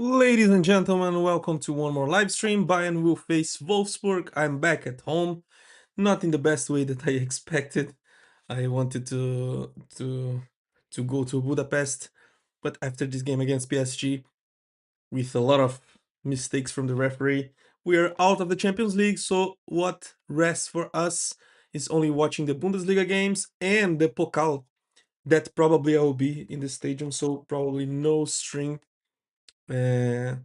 Ladies and gentlemen, welcome to one more live stream. Bayern will face Wolfsburg. I'm back at home, not in the best way that I expected. I wanted to go to Budapest, but after this game against PSG, with a lot of mistakes from the referee, we are out of the Champions League. So what rests for us is only watching the Bundesliga games and the Pokal. That probably I will be in the stadium, so probably no stream. Uh,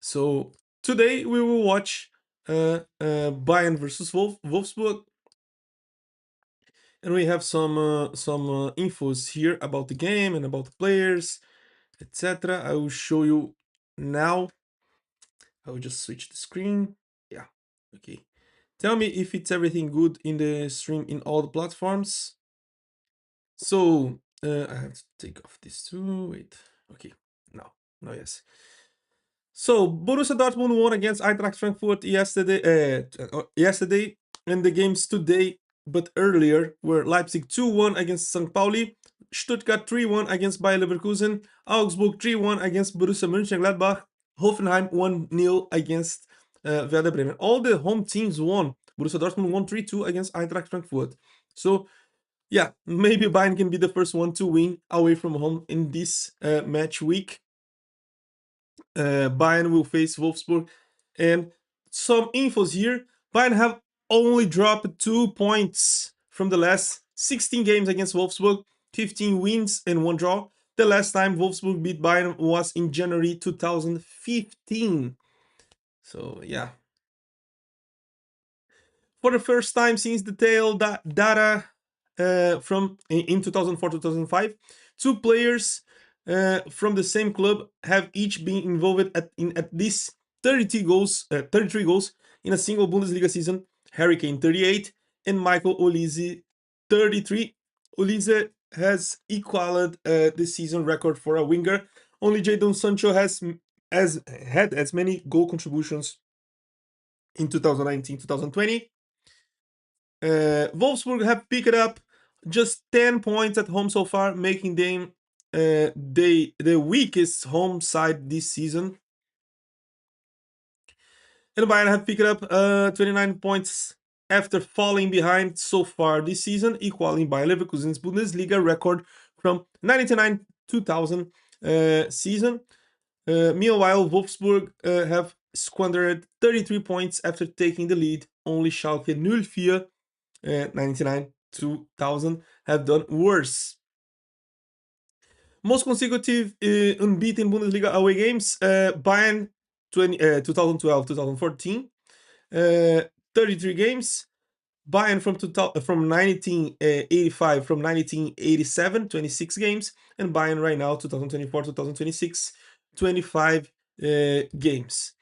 so today we will watch Bayern versus Wolfsburg, and we have some infos here about the game and about the players, etc. I will show you now. I will just switch the screen. Yeah, okay. Tell me if it's everything good in the stream in all the platforms. So I have to take off this too. Wait, okay. No, yes. So Borussia Dortmund won against Eintracht Frankfurt yesterday, and the games today, but earlier, were Leipzig 2-1 against St. Pauli, Stuttgart 3-1 against Bayer Leverkusen, Augsburg 3-1 against Borussia Mönchengladbach, Hoffenheim 1-0 against Werder Bremen. All the home teams won. Borussia Dortmund won 3-2 against Eintracht Frankfurt. So yeah, maybe Bayern can be the first one to win away from home in this match week. Bayern will face Wolfsburg. And some infos here. Bayern have only dropped 2 points from the last 16 games against Wolfsburg, 15 wins and 1 draw. The last time Wolfsburg beat Bayern was in January 2015. So, yeah. For the first time since the tail data from in 2004-2005, two players from the same club have each been involved in at least 33 goals in a single Bundesliga season. Harry Kane 38 and Michael Olise 33. Olise has equaled the season record for a winger. Only Jadon Sancho has had as many goal contributions in 2019-2020. Wolfsburg have picked up just 10 points at home so far, making them the weakest home side this season. And Bayern have picked up 29 points after falling behind so far this season, equaling Bayer Leverkusen's Bundesliga record from 1999-2000 season. Meanwhile, Wolfsburg have squandered 33 points after taking the lead. Only Schalke 04 99 2000 have done worse. Most consecutive unbeaten Bundesliga away games, Bayern 2012-2014, 33 games. Bayern from 1985, from 1987, 26 games, and Bayern right now 2024-2026, 25 games.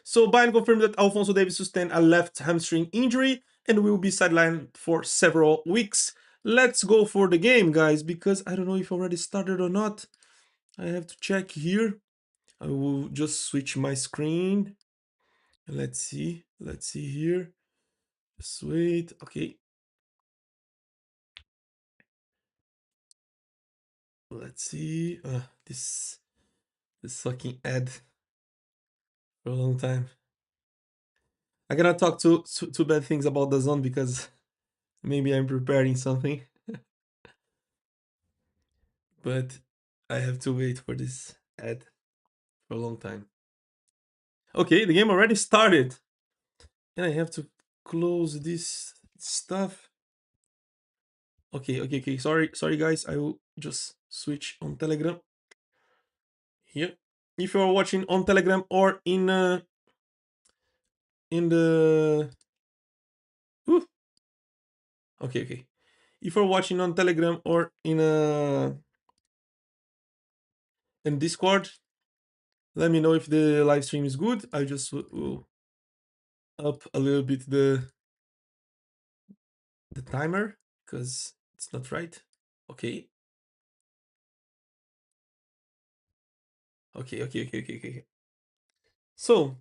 So Bayern confirmed that Alphonso Davies sustained a left hamstring injury and will be sidelined for several weeks. Let's go for the game, guys, because I don't know if already started or not. I have to check here. I will just switch my screen. Let's see here. Just wait. Okay. Let's see. This fucking ad for a long time. I cannot talk too bad things about the zone because maybe I'm preparing something. But I have to wait for this ad for a long time. Okay, the game already started. And I have to close this stuff. Okay. Sorry guys. I will just switch on Telegram. Here. If you are watching on Telegram or in the okay. If you're watching on Telegram or in Discord, let me know if the live stream is good. I just will up a little bit the timer because it's not right. Okay. Okay. So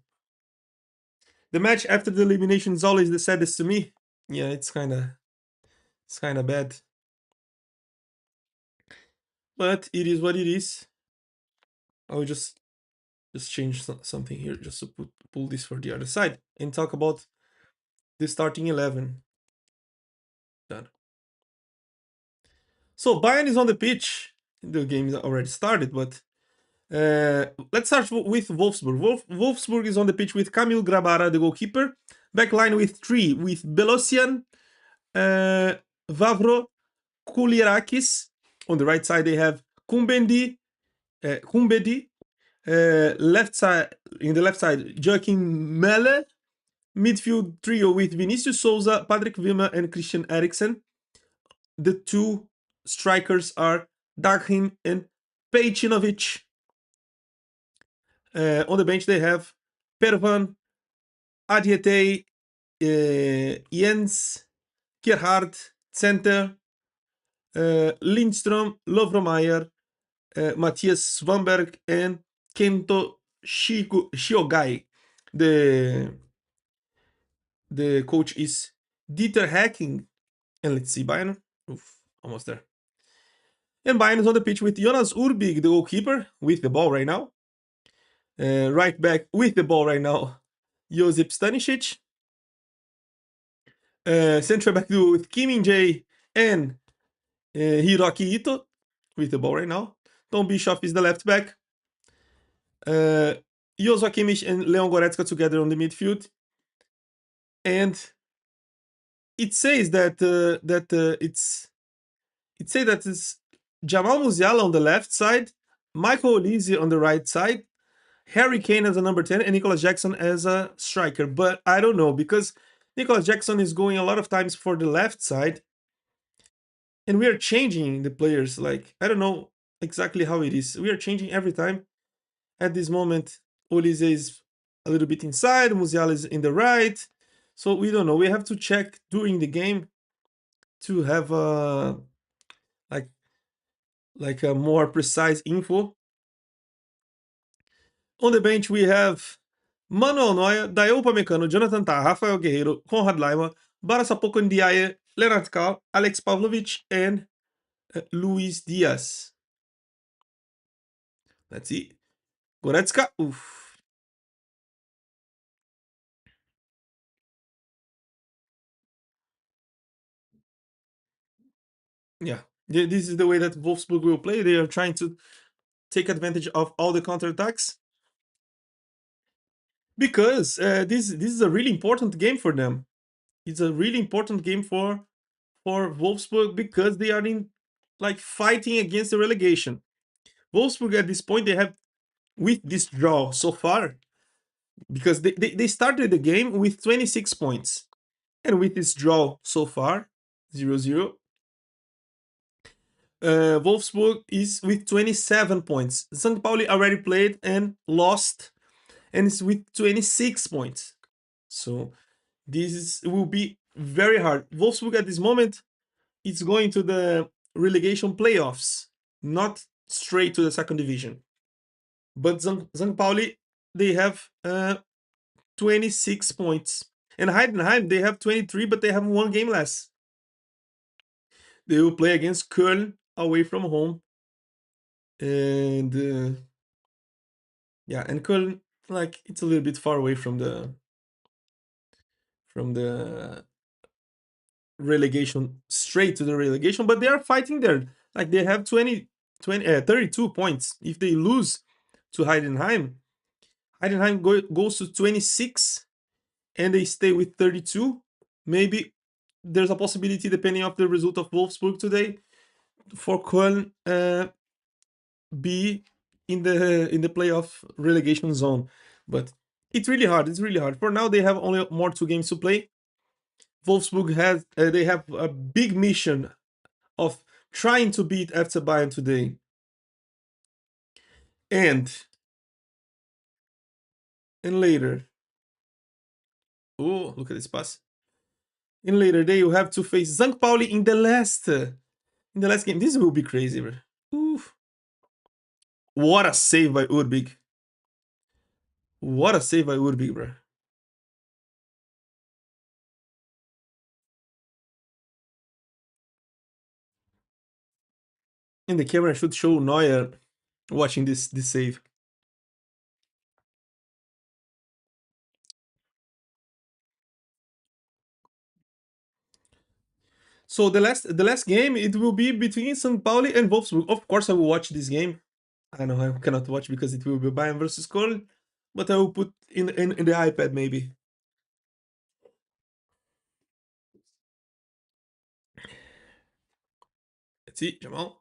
the match after the elimination is always the saddest to me. Yeah, it's kind of bad, but it is what it is. I'll just just change something here just to pull this for the other side and talk about the starting 11. Done. So Bayern is on the pitch. The game is already started, but let's start with Wolfsburg. Wolfsburg is on the pitch with Kamil Grabara, the goalkeeper. Backline with three, with Belosian, uh, Vavro, Kulirakis. On the right side, they have Kumbedi. Left side, in the left side, Joachim Melle. Midfield trio with Vinicius Souza, Patrick Wimmer, and Christian Eriksen. The two strikers are Daghim and Pejcinovic. On the bench, they have Pervan, Adjetey, Jens, Gerhard, Center, Lindström, Lovromayer, Matthias Swamberg, and Kento Shiogai. The coach is Dieter Hacking. And let's see Bayern. Oof, almost there. And Bayern is on the pitch with Jonas Urbig, the goalkeeper, with the ball right now. Right back with the ball right now, Josip Stanisic. Central back duo with Kim Min-jae and Hiroki Ito with the ball right now. Tom Bischoff is the left back. Joshua Kimmich and Leon Goretzka together on the midfield. And it says that it's Jamal Musiala on the left side, Michael Olise on the right side, Harry Kane as a number 10, and Nicolas Jackson as a striker. But I don't know, because Nicolas Jackson is going a lot of times for the left side, and we are changing the players. Like, I don't know exactly how it is. We are changing every time. At this moment, Olise is a little bit inside, Musiala is in the right. So we don't know. We have to check during the game to have like like a more precise info. On the bench, we have Manuel Neuer, Dayo Upamecano, Jonathan Tah, Rafael Guerreiro, Konrad Laimer, Barasapoko Ndiaye, Leonard Carl, Alex Pavlovic, and Luis Diaz. Let's see. Goretzka. Oof. Yeah. This is the way that Wolfsburg will play. They are trying to take advantage of all the counterattacks, because this is a really important game for them. It's a really important game for Wolfsburg, because they are in like fighting against the relegation. Wolfsburg at this point, they have, with this draw so far, because they started the game with 26 points, and with this draw so far, 0-0, Wolfsburg is with 27 points. St. Pauli already played and lost, and is with 26 points. So will be very hard. Wolfsburg at this moment, it's going to the relegation playoffs, not straight to the second division. But St. Pauli, they have 26 points. And Heidenheim, they have 23, but they have one game less. They will play against Köln away from home. And yeah, and Köln, like, it's a little bit far away from the relegation, straight to the relegation, but they are fighting there. Like, they have 32 points. If they lose to Heidenheim, goes to 26, and they stay with 32. Maybe there's a possibility, depending on the result of Wolfsburg today, for Köln be in the playoff relegation zone. But it's really hard. It's really hard. For now, they have only more 2 games to play. Wolfsburg has they have a big mission of trying to beat FC Bayern today. And later, oh, look at this pass. In later day, you have to face St. Pauli in the last game. This will be crazy, bro. Oof. What a save by Urbig. What a save by Urbig, bro. And the camera should show Neuer watching this save. So the last game it will be between St. Pauli and Wolfsburg. Of course, I will watch this game. I know I cannot watch because it will be Bayern versus Köln, but I will put in the iPad maybe. Let's see, Jamal.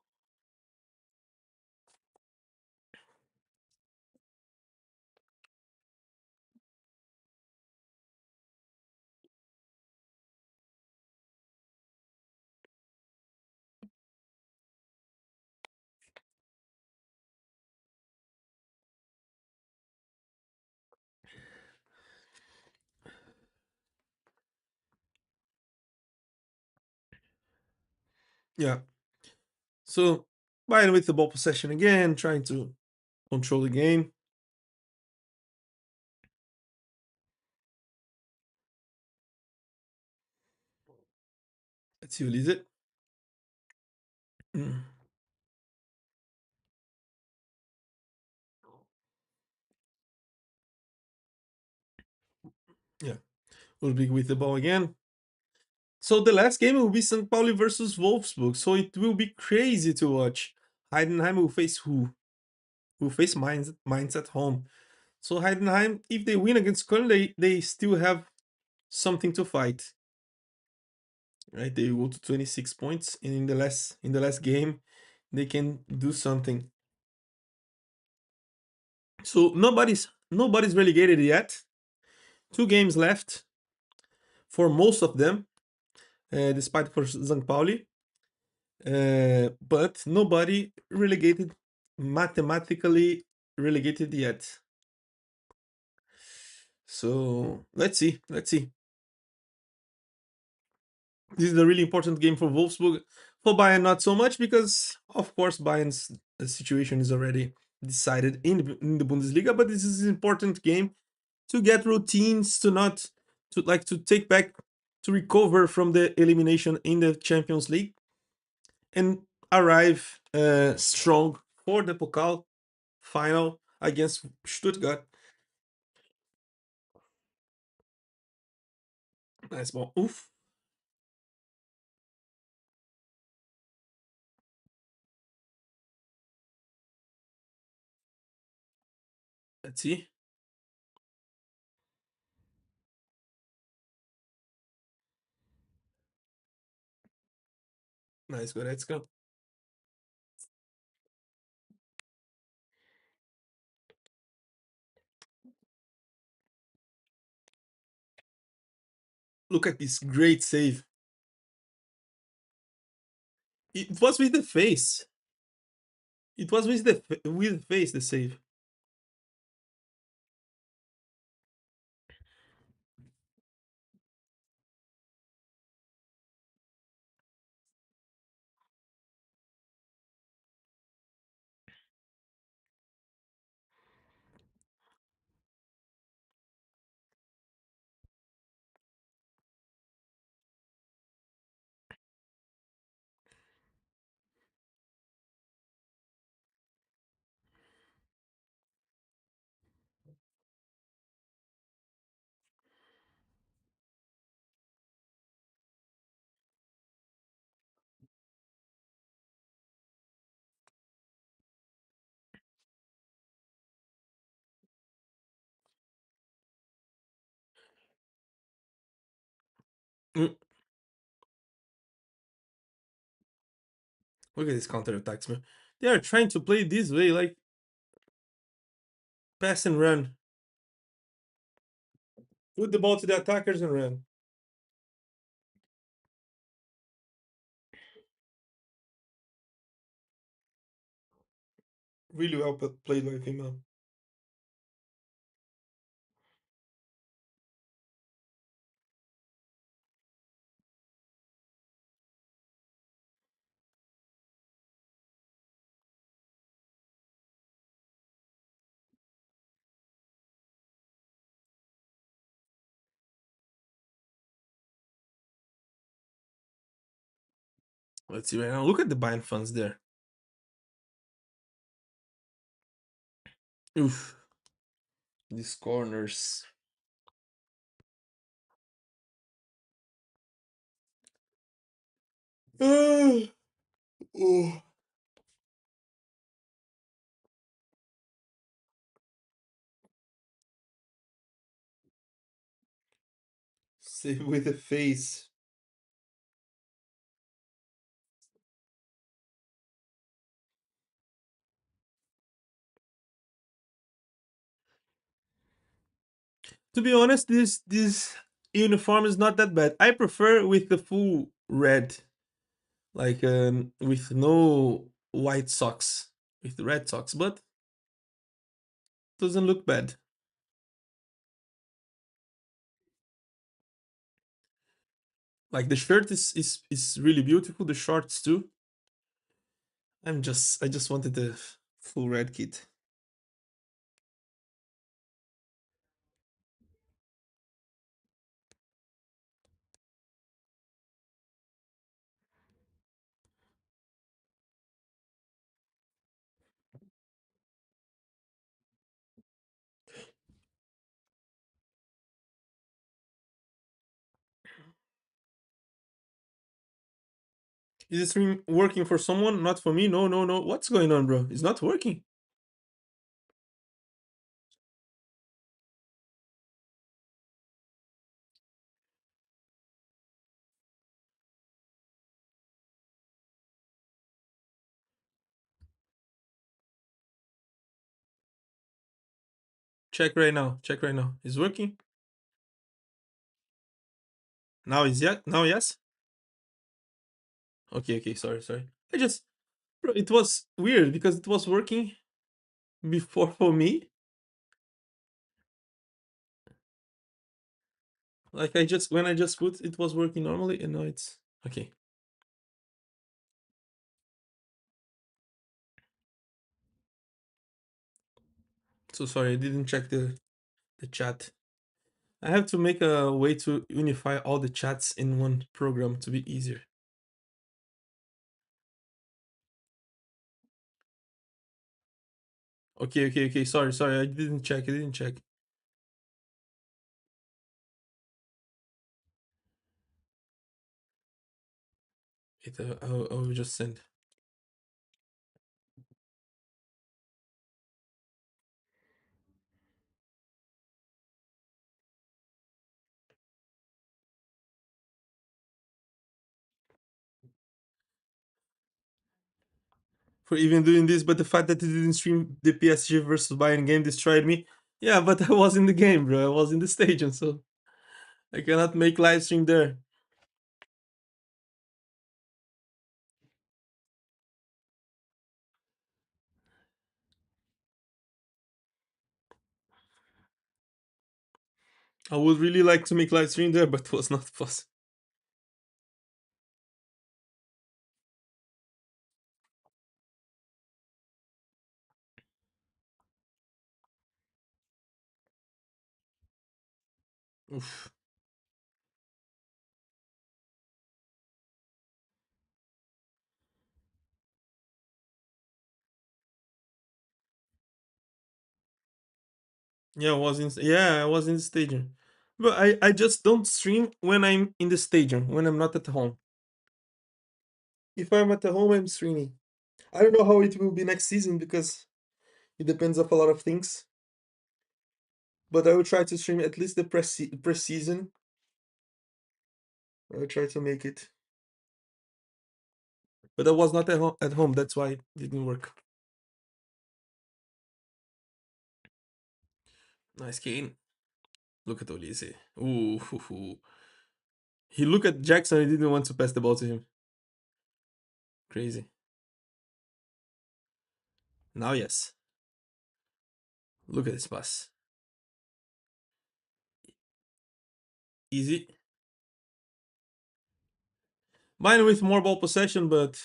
Yeah. So Bayern with the ball possession again, trying to control the game. Let's see who leads it. Mm, yeah. Ulrich with the ball again. So the last game will be St. Pauli versus Wolfsburg. So it will be crazy to watch. Heidenheim will face who? Will face Mainz at home. So Heidenheim, if they win against Köln, they still have something to fight. Right? They go to 26 points, and in the last game, they can do something. So nobody's relegated yet. 2 games left for most of them, despite for St. Pauli. But nobody relegated, mathematically relegated yet. So let's see. Let's see. This is a really important game for Wolfsburg. For Bayern, not so much because, of course, Bayern's situation is already decided in the Bundesliga. But this is an important game to get routines, to not to take back, to recover from the elimination in the Champions League and arrive strong for the Pokal final against Stuttgart. Nice ball. Oof. Let's see. Nice go. Let's go. Look at this great save. It was with the face. It was with the face the save. Mm, Look at these counter attacks, man. They are trying to play this way, like pass and run. Put the ball to the attackers and run. Really well played by Female. Let's see right now. Look at the Bayern fans there. Oof. These corners. Ah, oh. Save with a face. To be honest, this uniform is not that bad. I prefer with the full red, like with no white socks, with red socks, but doesn't look bad. Like the shirt is really beautiful. The shorts too. I just wanted the full red kit. Is this stream working for someone? Not for me. No, no, no. What's going on, bro? It's not working. Check right now. Check right now. Is working? Now is yet? Now yes. Okay, okay. Sorry, sorry. I just bro, it was weird because it was working before for me. Like I just when I just put it was working normally and now it's okay. So sorry, I didn't check the chat. I have to make a way to unify all the chats in one program to be easier. Okay, okay, okay. Sorry, sorry. I didn't check. I didn't check. Wait, I'll just send. For even doing this, but the fact that it didn't stream the PSG versus Bayern game destroyed me. Yeah, but I was in the game, bro. I was in the stadium, so I cannot make live stream there. I would really like to make live stream there, but it was not possible. Oof. I was in the stadium. But I just don't stream when I'm in the stadium, when I'm not at home. If I'm at the home, I'm streaming. I don't know how it will be next season because it depends of a lot of things. But I will try to stream at least the pre-season. I will try to make it. But I was not at home. That's why it didn't work. Nice Kane. Look at Olise. Ooh, hoo, hoo. He looked at Jackson and didn't want to pass the ball to him. Crazy. Now, yes. Look at this pass. Easy. Mine with more ball possession, but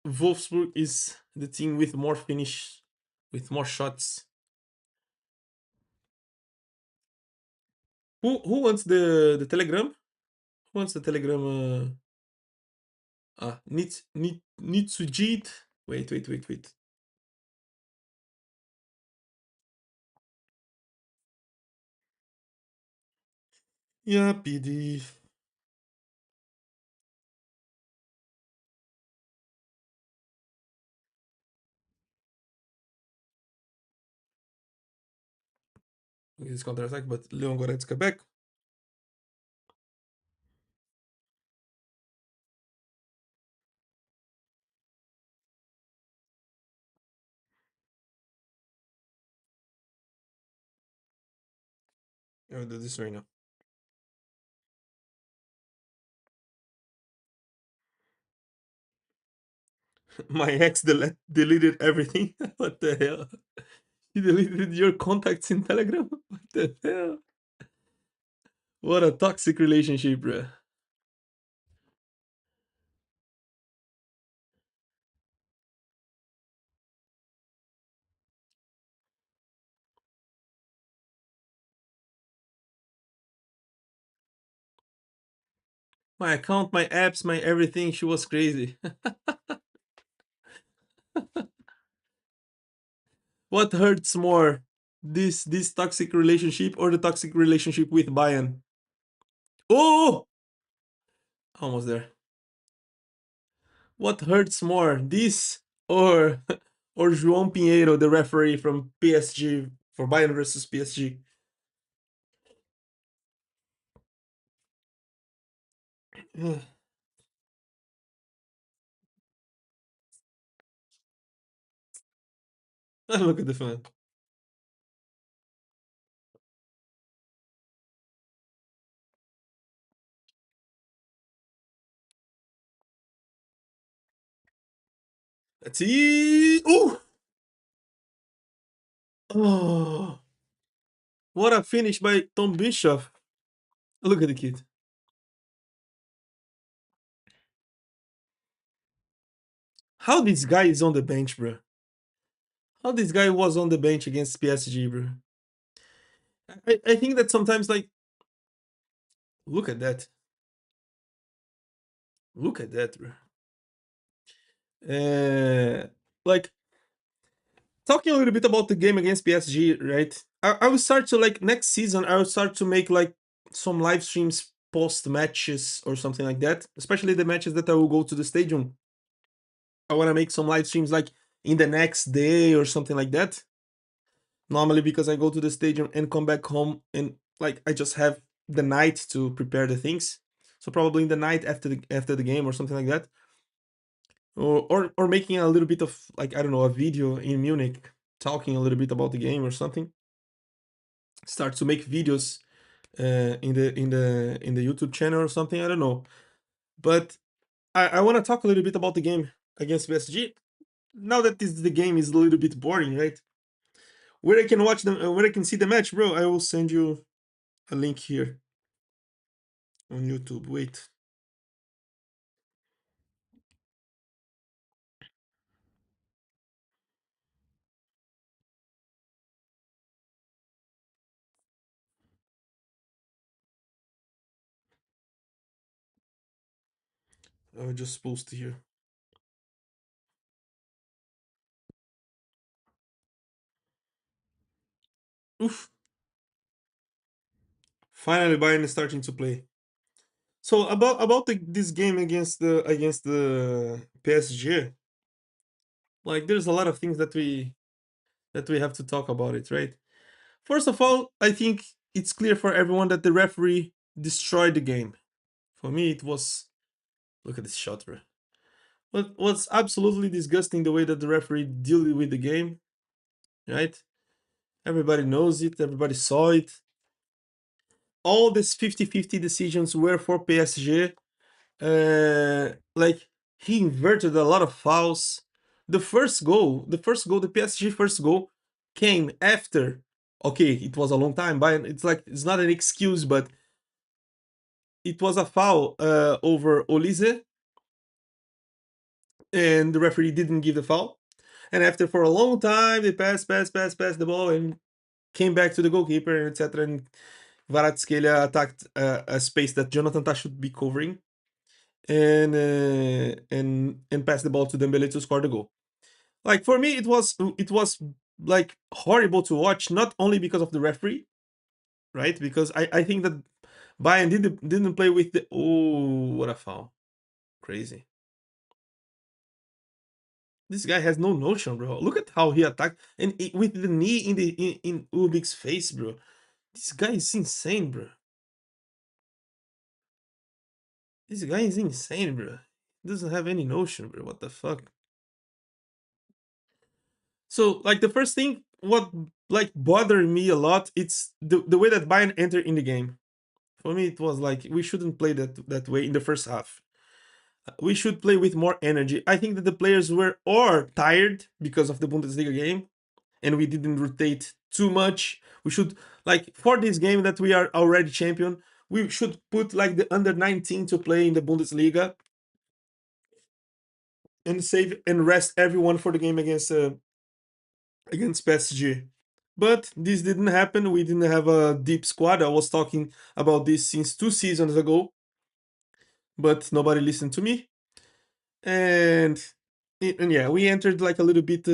Wolfsburg is the team with more finish, with more shots. Who wants the telegram? Who wants the telegram? Nitsujit. Wait, wait, wait, wait. Yeah, PD. His counter attack, but Leon Goretzka back. I'll do this right now. My ex deleted everything. What the hell? He deleted your contacts in Telegram? What the hell? What a toxic relationship, bruh. My account, my apps, my everything. She was crazy. What hurts more? This toxic relationship or the toxic relationship with Bayern? Oh, almost there. What hurts more? This or or João Pinheiro, the referee from PSG for Bayern versus PSG? Look at the fan. Let's see. Ooh. Oh, what a finish by Tom Bischoff. Look at the kid. How this guy is on the bench, bro? How this guy was on the bench against PSG, bro? I think that sometimes, like, look at that. Look at that, bro. Uh, like, talking a little bit about the game against PSG, right? I will start to, like, next season, I will start to make, like, some live streams post matches or something like that, especially the matches that I will go to the stadium. I want to make some live streams, like, in the next day or something like that. Normally, because I go to the stadium and come back home, and, like, I just have the night to prepare the things. So probably in the night after the game or something like that, or making a little bit of, like, I don't know, a video in Munich talking a little bit about the game or something. Start to make videos in the YouTube channel or something. I don't know, but I want to talk a little bit about the game against PSG. Now that the game is a little bit boring, right? Where I can watch them, where I can see the match, bro. I will send you a link here on YouTube. Wait, I will just post here. Oof! Finally, Bayern is starting to play. So about this game against the PSG, like, there's a lot of things that we have to talk about it, right? First of all, I think it's clear for everyone that the referee destroyed the game. For me, it was, look at this shot, bro. What was absolutely disgusting the way that the referee dealt with the game, right? Everybody knows it, everybody saw it. All these 50-50 decisions were for PSG. Like, he inverted a lot of fouls. The PSG first goal came after. Okay, it was a long time, but it's like, it's not an excuse, but it was a foul over Olise, and the referee didn't give the foul. And after, for a long time, they passed the ball, and came back to the goalkeeper, and etc. And Kvaratskhelia attacked a space that Jonathan Tah should be covering, and passed the ball to Dembele to score the goal. Like, for me, it was like horrible to watch, not only because of the referee, right? Because I think that Bayern didn't play with the. Oh, what a foul! Crazy. This guy has no notion, bro. Look at how he attacked and with the knee in Ubik's face, bro. This guy is insane, bro. This guy is insane, bro. Doesn't have any notion, bro. What the fuck? So, like the first thing, what like bothered me a lot, it's the way that Bayern entered in the game. For me, it was like we shouldn't play that way in the first half. We should play with more energy. I think that the players were or tired because of the Bundesliga game, and we didn't rotate too much. We should like for this game that we are already champion. We should put like the under 19 to play in the Bundesliga and save and rest everyone for the game against PSG. But this didn't happen. We didn't have a deep squad. I was talking about this since 2 seasons ago, but nobody listened to me. And yeah, we entered like a little bit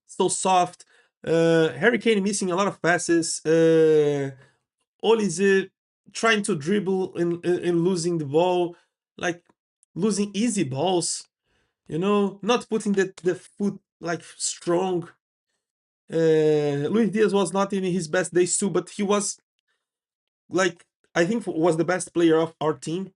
so soft. Harry Kane missing a lot of passes. Olise trying to dribble and losing the ball, like losing easy balls. Not putting the foot like strong. Luis Diaz was not in his best days too, but he was like I think was the best player of our team.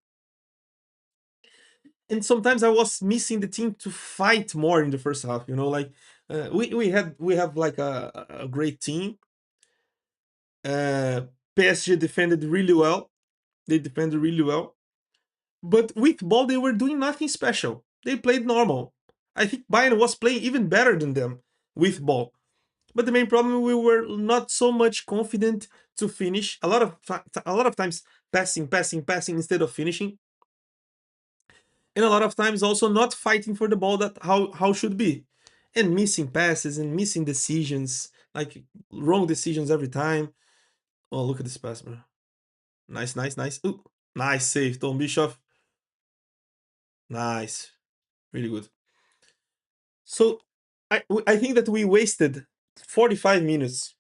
And sometimes I was missing the team to fight more in the first half. Like we have like a great team. PSG defended really well. They defended really well, but with ball they were doing nothing special. They played normal. I think Bayern was playing even better than them with ball. But the main problem we were not so much confident to finish. A lot of times passing instead of finishing, and a lot of times also not fighting for the ball that how should be, and missing passes and missing decisions, like wrong decisions every time. Oh, look at this pass, bro! Nice, nice, nice. Ooh, nice save, Tom Bischoff. Nice, really good. So I think that we wasted 45 minutes,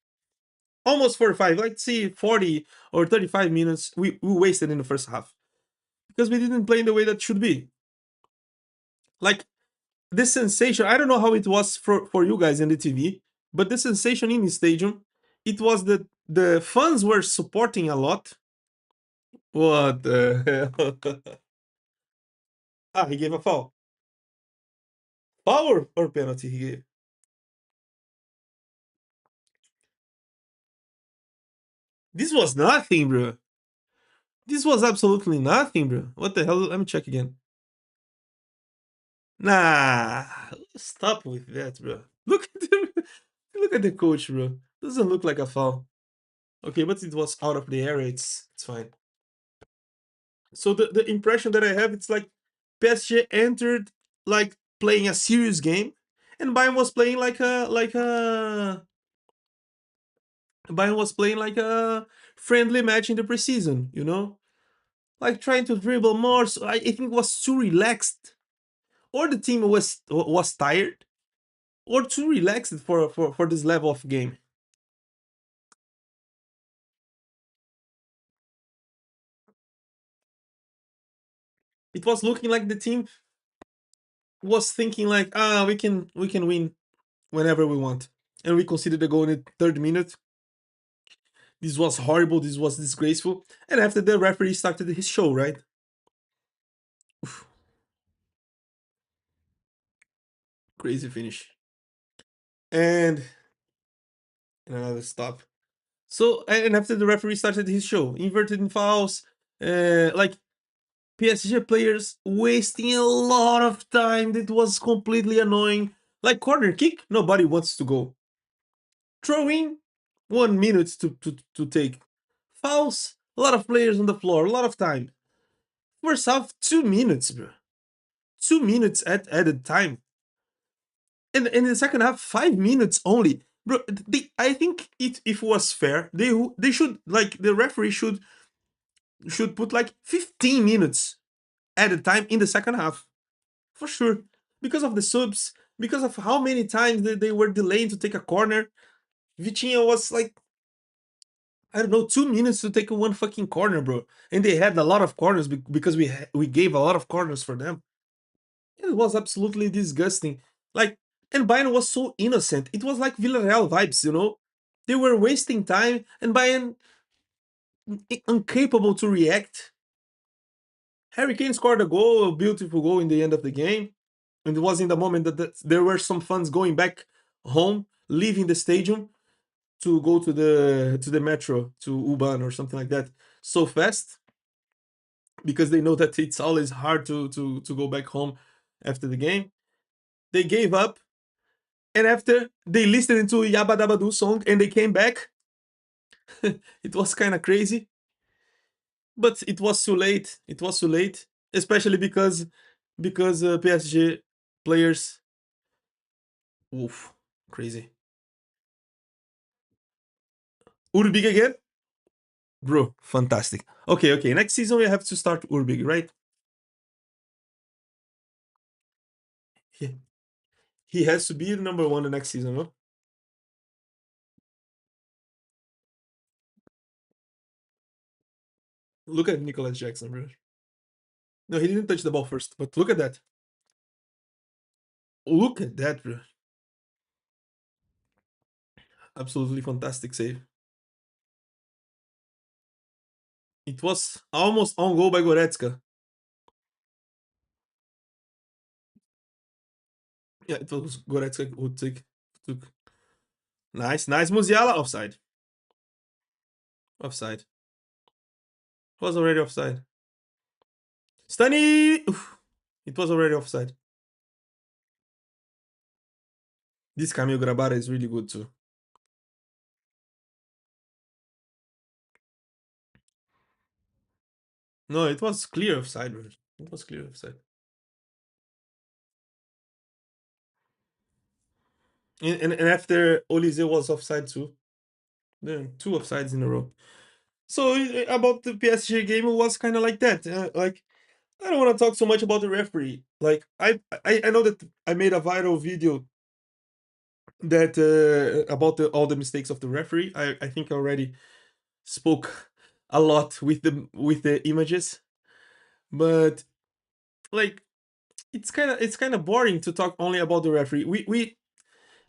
almost 45. Let's see, 40 or 35 minutes we wasted in the first half because we didn't play in the way that should be. Like this sensation, I don't know how it was for you guys in the TV, but the sensation in the stadium, it was that the fans were supporting a lot. What the hell? Ah, he gave a foul. Foul or penalty he gave? This was nothing, bro. This was absolutely nothing, bro. What the hell? Let me check again. Nah, stop with that, bro. Look at the coach, bro. Doesn't look like a foul. Okay, but it was out of the area. It's fine. So the impression that I have, it's like PSG entered like playing a serious game, and Bayern was playing like a friendly match in the preseason. Like trying to dribble more. So I think it was too relaxed, or the team was tired, or too relaxed for this level of game. It was looking like the team was thinking like, we can win whenever we want, and we conceded a goal in the third minute. This was horrible. This was disgraceful. And after the referee started his show, right? Oof, crazy finish. And another stop. So and after the referee started his show, inverted in fouls, like PSG players wasting a lot of time. That was completely annoying. Like corner kick, nobody wants to go. Throw in, 1 minute to take. Fouls, a lot of players on the floor, a lot of time. First half, 2 minutes, bro. 2 minutes at added time. And in the second half, 5 minutes only. Bro, I think if it was fair, they should like the referee should put like 15 minutes added time in the second half. For sure. Because of the subs, because of how many times they were delaying to take a corner. Vitinha was like I don't know, 2 minutes to take one fucking corner, bro. And they had a lot of corners because we gave a lot of corners for them. It was absolutely disgusting. Like, and Bayern was so innocent. It was like Villarreal vibes, you know. They were wasting time, and Bayern incapable to react. Harry Kane scored a goal, a beautiful goal in the end of the game, and it was in the moment that there were some fans going back home, leaving the stadium to go to the metro to U-Bahn or something like that so fast because they know that it's always hard to go back home after the game. They gave up, and after they listened to Yabba Dabba Doo song and they came back, it was kind of crazy, but it was too late. It was too late, especially because PSG players, oof, crazy. Urbig again, bro, fantastic. Okay, okay. Next season we have to start Urbig, right? He, he has to be the number one the next season, no? Look at Nicholas Jackson, bro. No, he didn't touch the ball first, but look at that. Look at that, bro. Absolutely fantastic save. It was almost on goal by Goretzka. Yeah, it was Goretzka who took. Nice, nice. Musiala offside. Offside. Was already offside. Stani! Oof. It was already offside. This Camille Grabara is really good too. No, it was clear offside, bro. It was clear offside. And after Olise was offside too. Then two offsides in a row. So about the PSG game, it was kind of like that. Like I don't want to talk so much about the referee. Like I know that I made a viral video that about all the mistakes of the referee. I think I already spoke a lot with the images, but like it's kind of boring to talk only about the referee.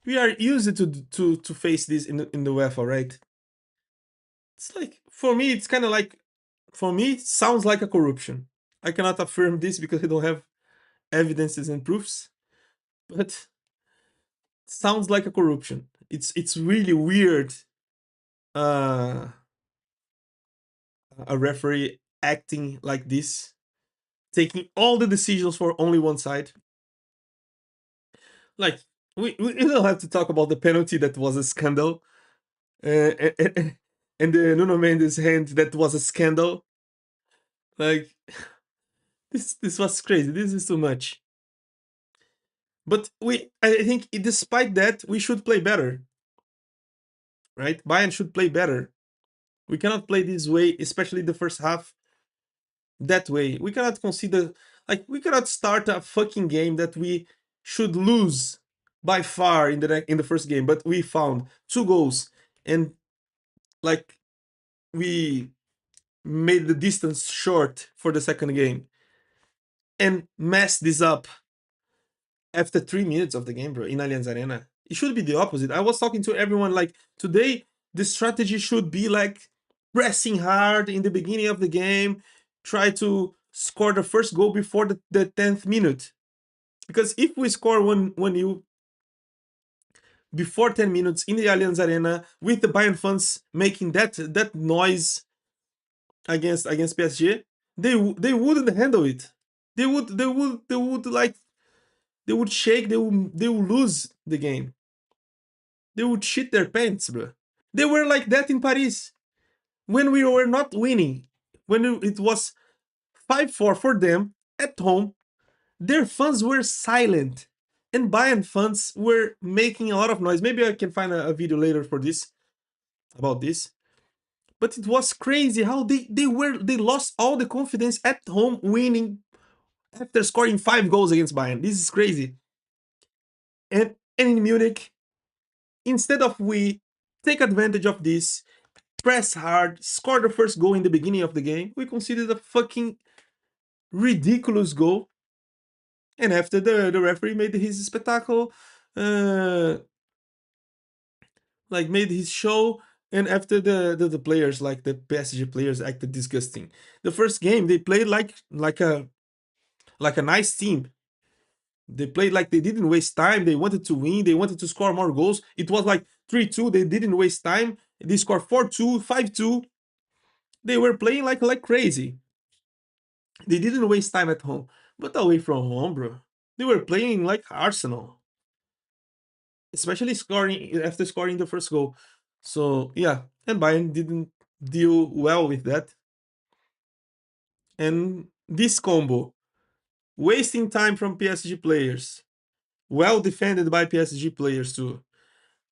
We are used to face this in the UEFA, right? It's like for me, it's kind of like for me it sounds like a corruption. I cannot affirm this because I don't have evidences and proofs, but sounds like a corruption. It's really weird. Uh, a referee acting like this, taking all the decisions for only one side. Like we don't have to talk about the penalty that was a scandal, and the Nuno Mendes hand that was a scandal. Like this was crazy. This is too much. But I think despite that, we should play better, right? Bayern should play better. We cannot play this way, especially the first half. That way, we cannot consider like we cannot start a fucking game that we should lose by far in in the first game, but we found two goals and like we made the distance short for the second game and messed this up after 3 minutes of the game, bro, in Allianz Arena. It should be the opposite. I was talking to everyone like today, the strategy should be like pressing hard in the beginning of the game, try to score the first goal before the 10th minute. Because if we score one you before 10 minutes in the Allianz Arena with the Bayern fans making that noise against PSG, they wouldn't handle it. They would like they would shake, they would lose the game. They would shit their pants, bro. They were like that in Paris when we were not winning. When it was 5-4 for them at home, their fans were silent. And Bayern fans were making a lot of noise. Maybe I can find a video later for this about this. But it was crazy how they lost all the confidence at home winning after scoring 5 goals against Bayern. This is crazy. And in Munich, instead of we take advantage of this press hard, score the first goal in the beginning of the game. We conceded a fucking ridiculous goal. And after the referee made his spectacle, uh, like made his show, and after the players, like the PSG players, acted disgusting. The first game they played like a nice team. They played like they didn't waste time. They wanted to win. They wanted to score more goals. It was like 3-2. They didn't waste time. They scored 4-2, 5-2. They were playing like crazy. They didn't waste time at home. But away from home, bro, they were playing like Arsenal, especially scoring after scoring the first goal. So yeah, and Bayern didn't deal well with that. And this combo, wasting time from PSG players, well defended by PSG players too.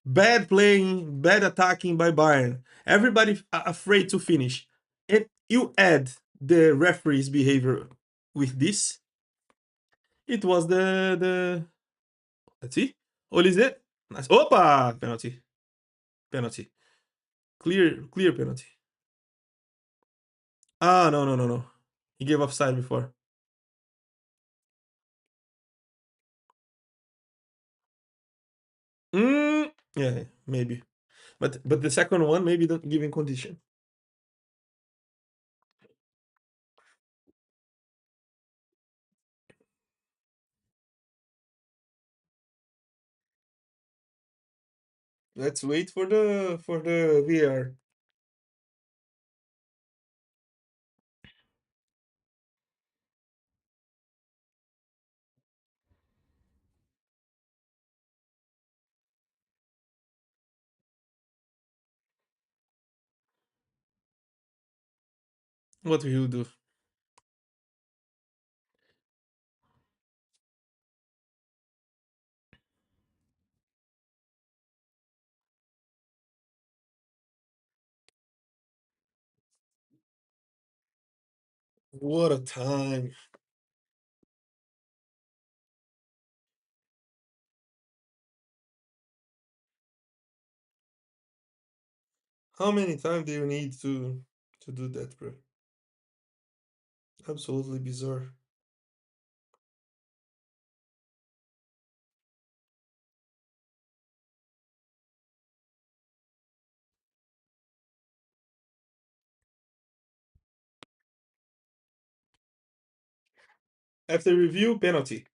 Bad playing, bad attacking by Bayern. Everybody afraid to finish. And you add the referee's behavior with this. It was the let's see. Olise. Nice. Opa! Penalty. Penalty. Clear penalty. Ah, no, no, no, no. He gave offside before. Yeah, maybe. But the second one maybe don't give in condition. Let's wait for the VR. What will you do? What a time. How many times do you need to do that, bro? Absolutely bizarre. After review, penalty.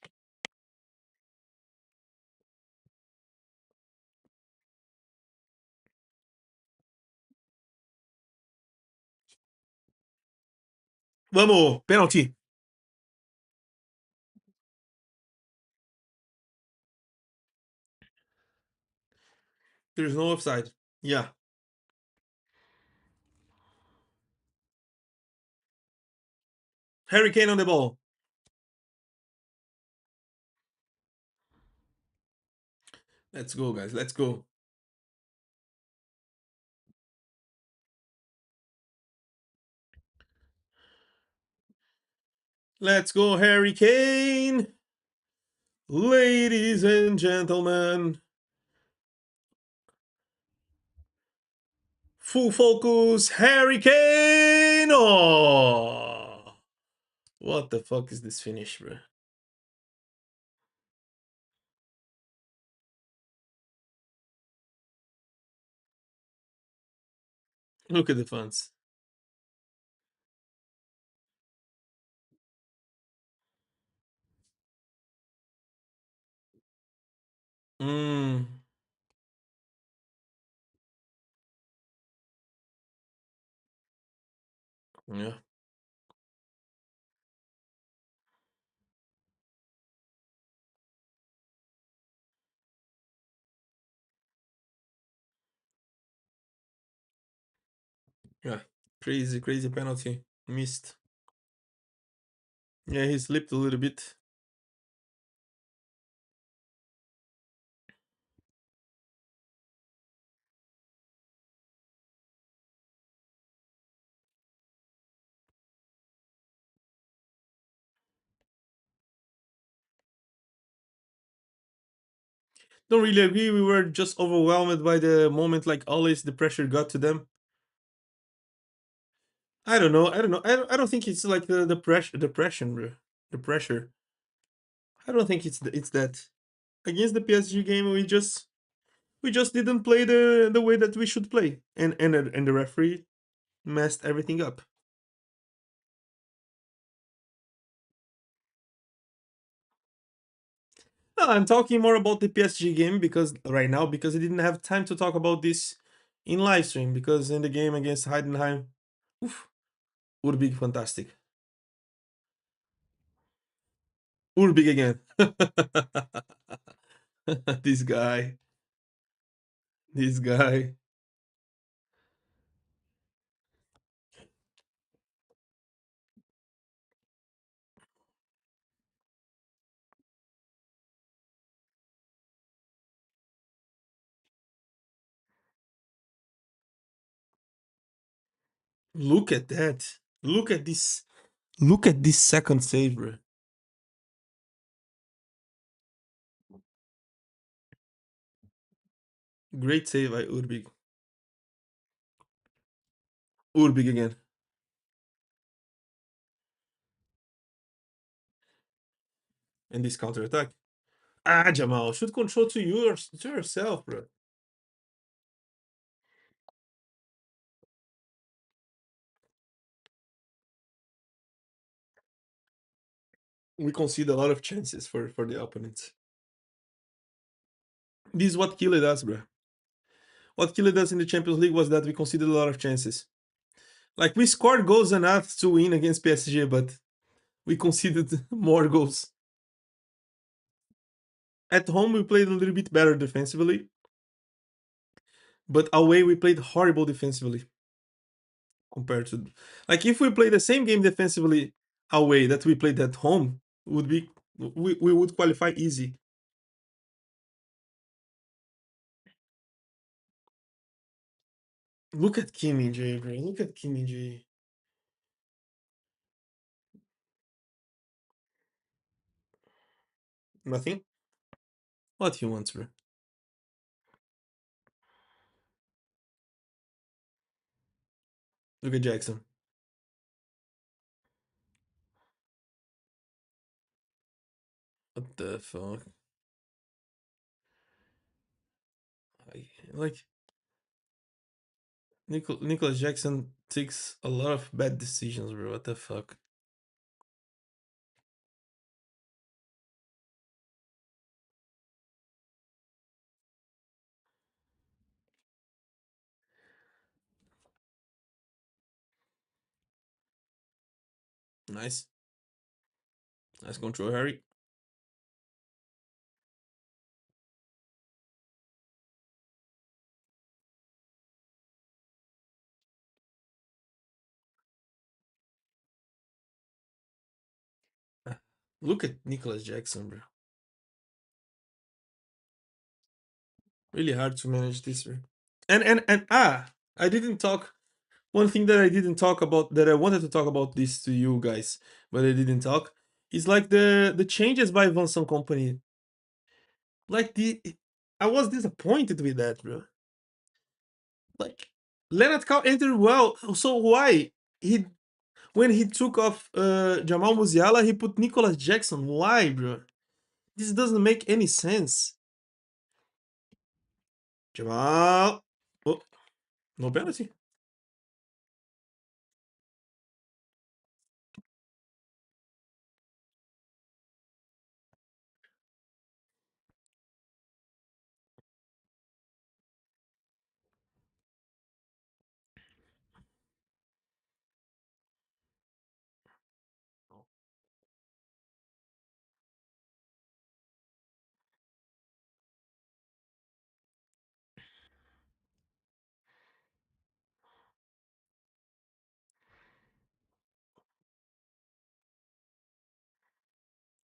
Vamos, penalty. There's no offside. Yeah. Harry Kane on the ball. Let's go, guys. Let's go. Let's go, Harry Kane. Ladies and gentlemen, full focus, Harry Kane. Oh, what the fuck is this finish, bro? Look at the fans. Mm, yeah, yeah. Crazy, crazy penalty. Missed. Yeah, he slipped a little bit. Don't really agree. We were just overwhelmed by the moment. Like always, the pressure got to them. I don't know. I don't know. I don't think it's like the pressure, bro. The pressure. I don't think it's that. Against the PSG game, we just didn't play the way that we should play, and the referee messed everything up. No, I'm talking more about the PSG game because right now because I didn't have time to talk about this in live stream because in the game against Heidenheim, oof, would be fantastic. Urbig again. This guy, this guy. Look at that. Look at this. Look at this second save, bro. Great save by Urbig. Urbig again. And this counter attack. Ah, Jamal, should control to yourself, bro. We concede a lot of chances for the opponents. This is what killed us, bro. What killed us in the Champions League was that we conceded a lot of chances. Like we scored goals enough to win against PSG, but we conceded more goals. At home, we played a little bit better defensively, but away we played horrible defensively compared to like if we play the same game defensively away that we played at home, would be we would qualify easy. Look at Kimi J, bro. Look at Kimi J. Nothing. What he wants, bro. Look at Jackson. What the fuck? Like Nicholas Jackson takes a lot of bad decisions, bro. What the fuck? Nice, nice control, Harry. Look at Nicholas Jackson, bro. Really hard to manage this, bro. And I didn't talk. One thing that I didn't talk about that I wanted to talk about this to you guys, but I didn't talk. Is like the changes by Vincent Company. Like I was disappointed with that, bro. Like Leonard Cow entered well, so why he when he took off Jamal Musiala, he put Nicholas Jackson? Why, bro? This doesn't make any sense. Jamal, oh, no penalty.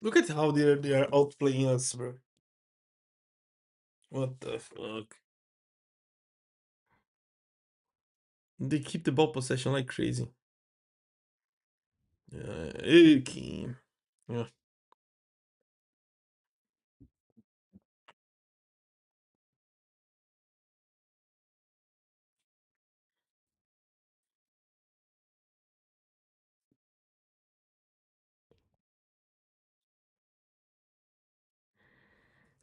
Look at how they are outplaying us, bro. What the fuck? They keep the ball possession like crazy. Hey, Kim. Yeah.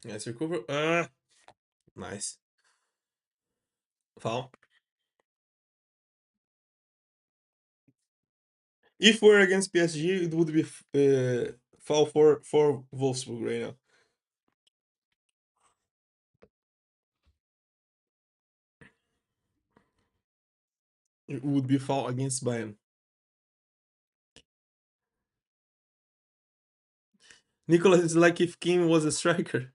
Nice recover. Nice. Foul. If we're against PSG, it would be foul for Wolfsburg right now. It would be foul against Bayern. Nicolas is like if Kim was a striker.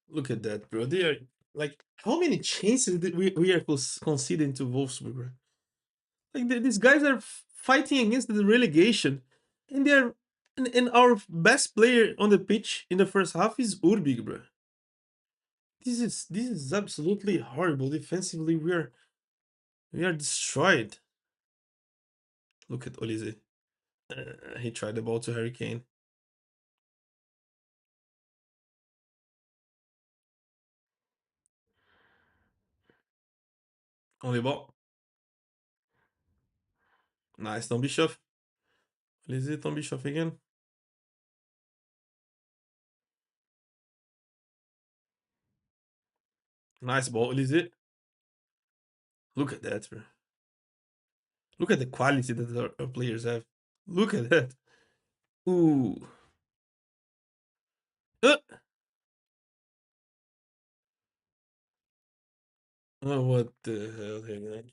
Look at that, bro. They are like how many chances did we are conceding to Wolfsburg, bro? Like these guys are fighting against the relegation, and they're and our best player on the pitch in the first half is Urbig, bro. This is absolutely horrible. Defensively, we are destroyed. Look at Olise. He tried the ball to Harry Kane. Only ball. Nice, don't be Bischoff. Olise, don't be Bischoff again. Nice ball, Olise. Look at that, bro. Look at the quality that our players have. Look at that. Ooh. Uh, oh, what the hell, Hagman?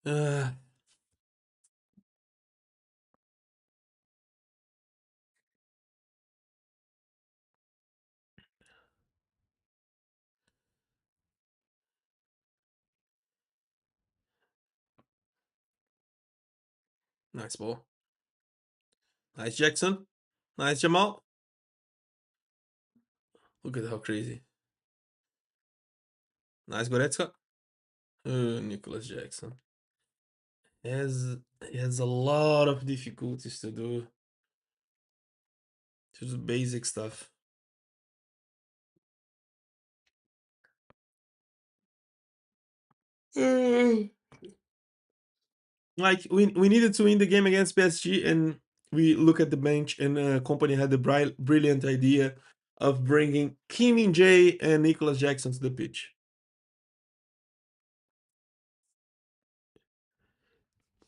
uh, nice ball. Nice Jackson. Nice Jamal. Look at how crazy. Nice Goretzka. Nicholas Jackson. Has he has a lot of difficulties to do basic stuff. Uh, like we needed to win the game against PSG, and we look at the bench, and company had the brilliant idea of bringing Kim Min Jae and Nicholas Jackson to the pitch.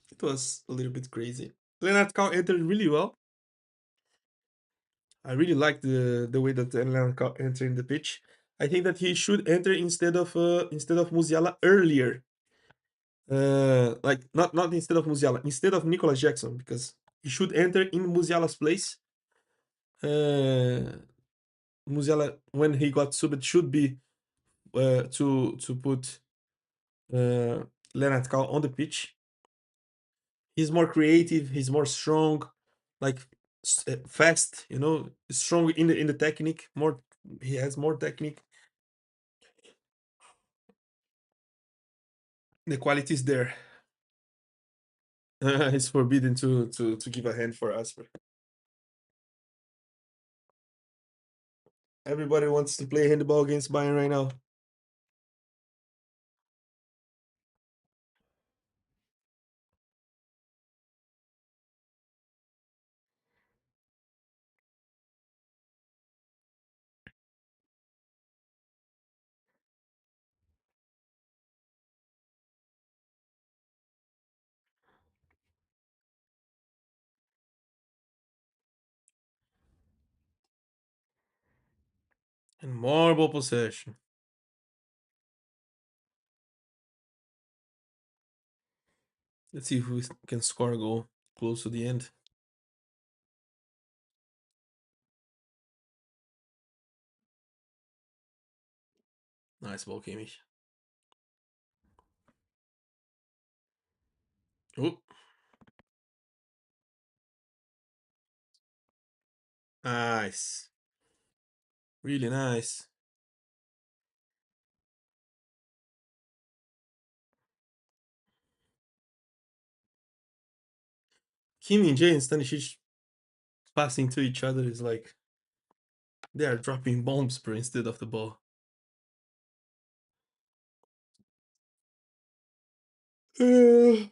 It was a little bit crazy. Leonard Cow entered really well. I really like the way that Leonard Cow entered in the pitch. I think that he should enter instead of Musiala earlier. Like not instead of Musiala, instead of Nicolas Jackson, because he should enter in Musiala's place. Uh, Musiala, when he got subbed, should be to put uh, Leonard Cow on the pitch. He's more creative. He's more strong, like fast. Strong in the technique. More, he has more technique. The quality is there. It's forbidden to give a hand for us. Everybody wants to play handball against Bayern right now. And more ball possession. Let's see if we can score a goal close to the end. Nice ball, Kimmich. Oh, nice. Really nice. Kimi and Jay and Stanisic passing to each other is like they are dropping bombs, bro, instead of the ball. And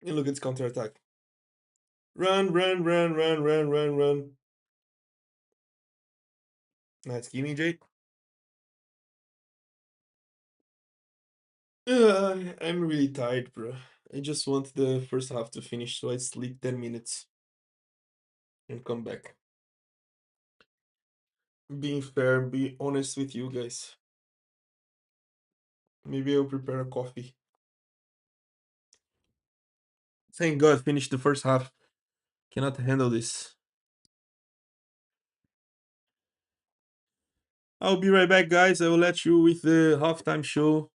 look, it's counter attack. Run, run, run, run, run, run, run. Nice, Kimi Jay. I'm really tired, bro. I just want the first half to finish so I sleep 10 minutes and come back. Being fair, be honest with you guys. Maybe I'll prepare a coffee. Thank God, finished the first half. Cannot handle this. I'll be right back, guys. I will let you with the halftime show.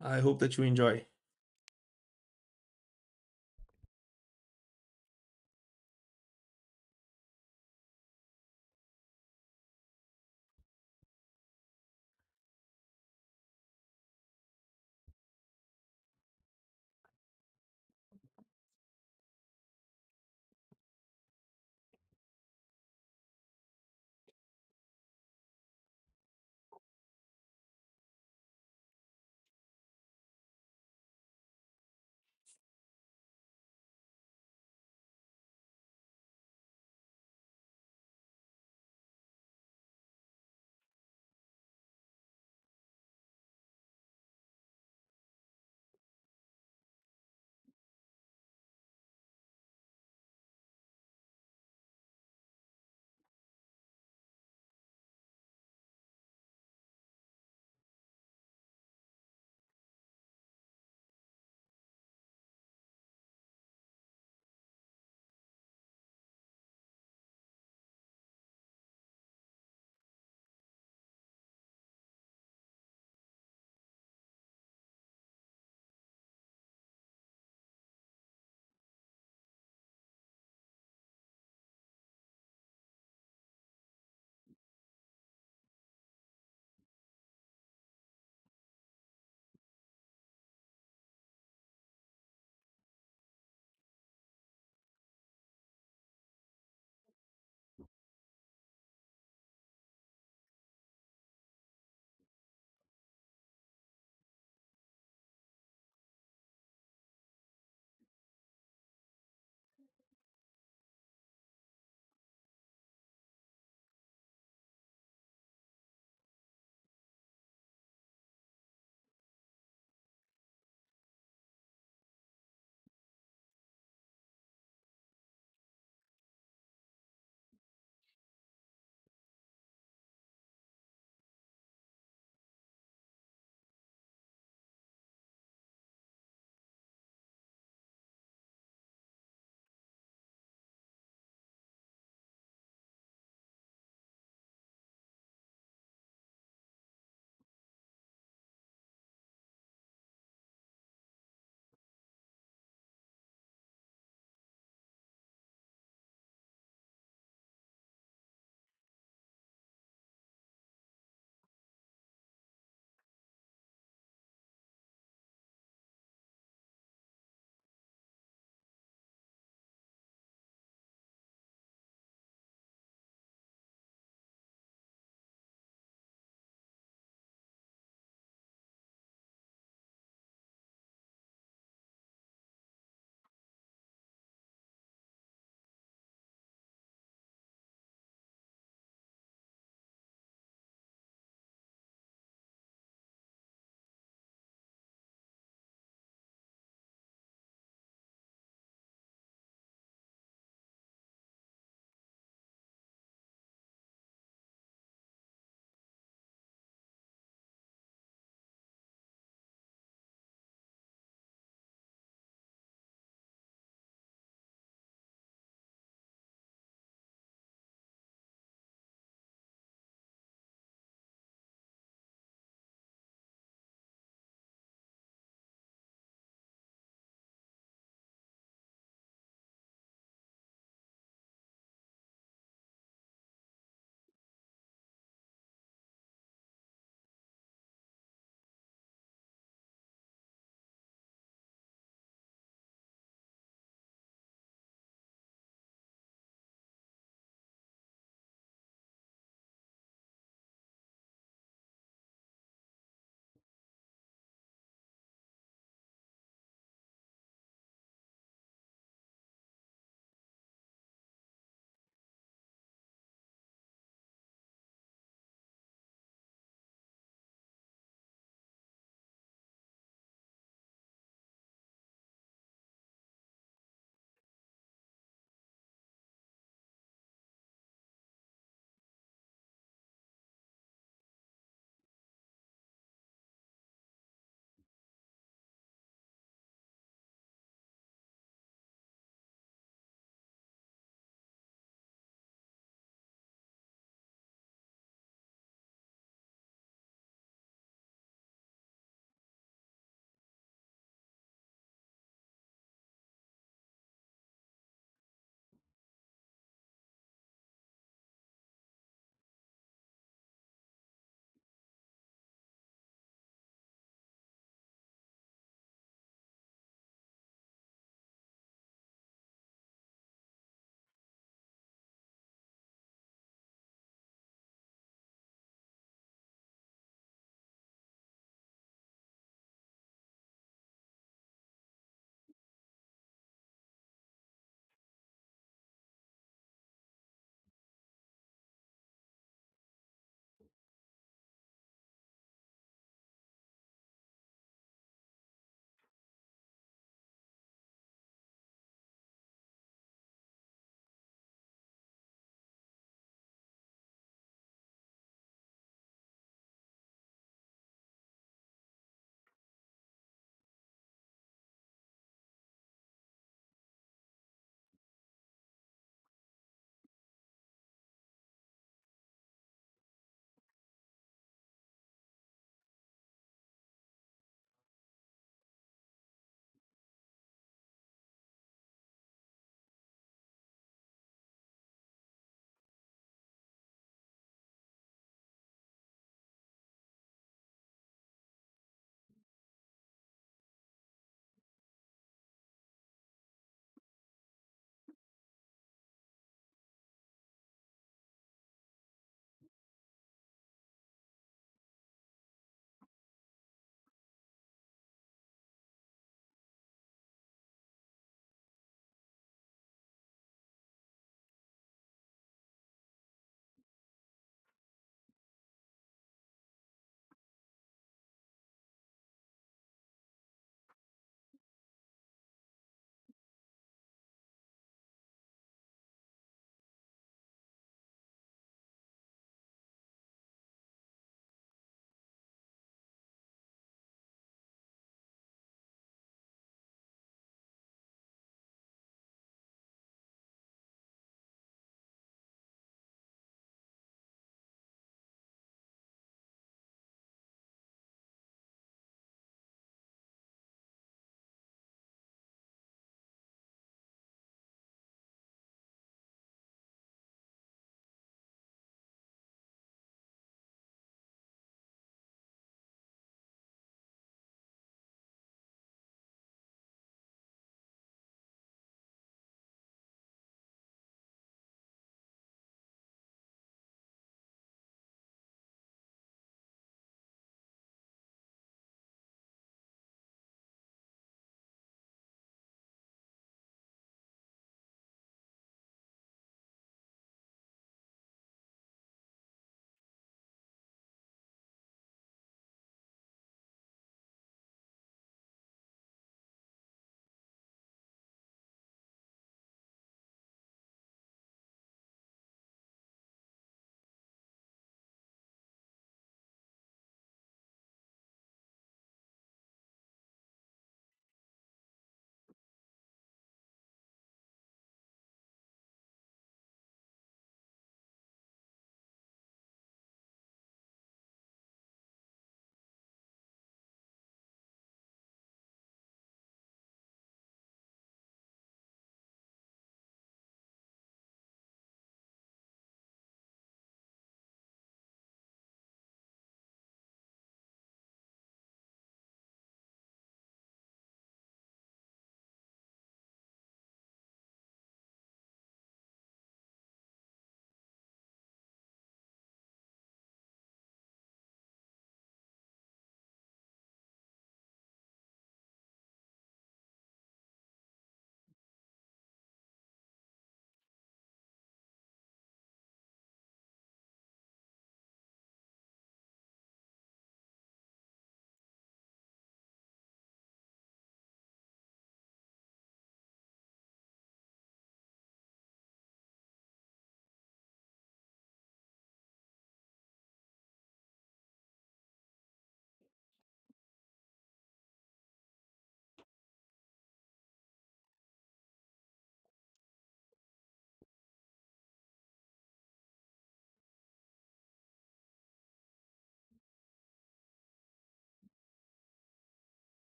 I hope that you enjoy.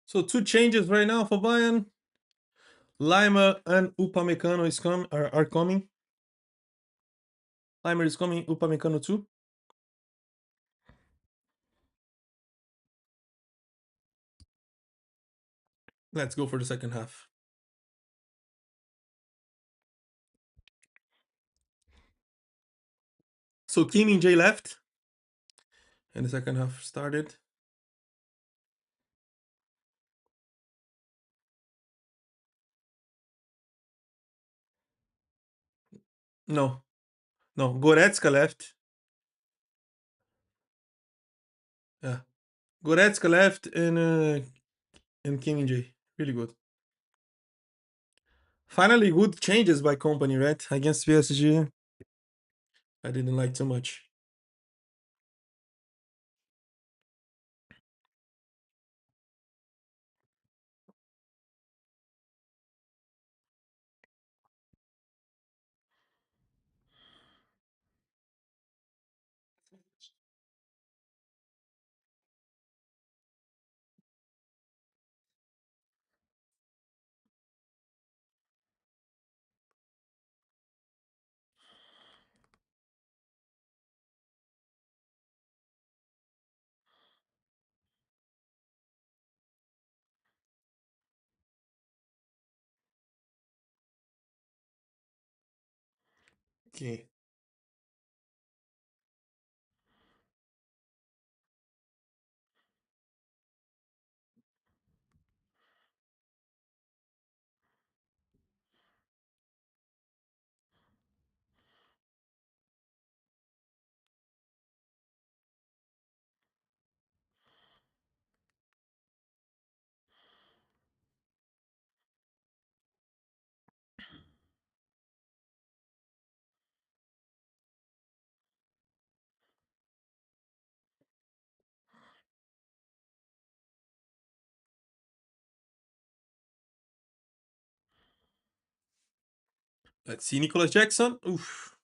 So two changes right now for Bayern. Lima and Upamecano are coming. Lima is coming. Upamecano too. Let's go for the second half. So Kim and Jay left, and the second half started. No, no, Goretzka left. Yeah, Goretzka left, and Kim and Jay. Really good. Finally, good changes by company, right? Against PSG, I didn't like too much. Okay, let's see Nicholas Jackson. Oof,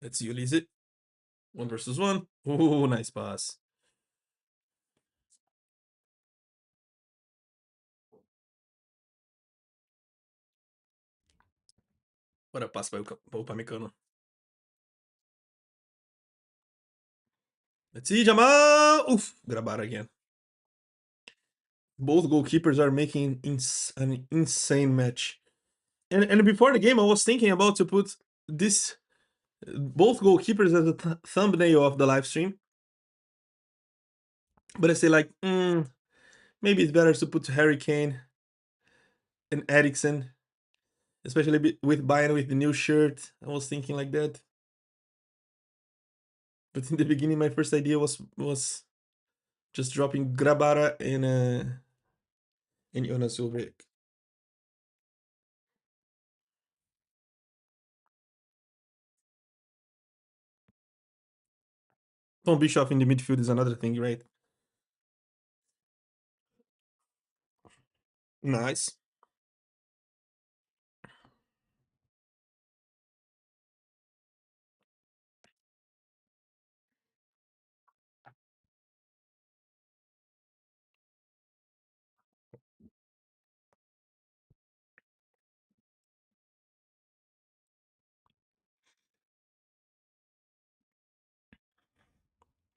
let's see Ulisse. One versus one. Oh, nice pass. What a pass by Upamecano. Let's see Jamal. Oof, Grabar again. Both goalkeepers are making an insane match. And before the game, I was thinking about to put this both goalkeepers as a thumbnail of the live stream, but I say like, maybe it's better to put Harry Kane and Eriksen, especially with Bayern with the new shirt. I was thinking like that, but in the beginning, my first idea was just dropping Grabara and Jonas Ulrich. Tom Bischoff in the midfield is another thing, right? Nice,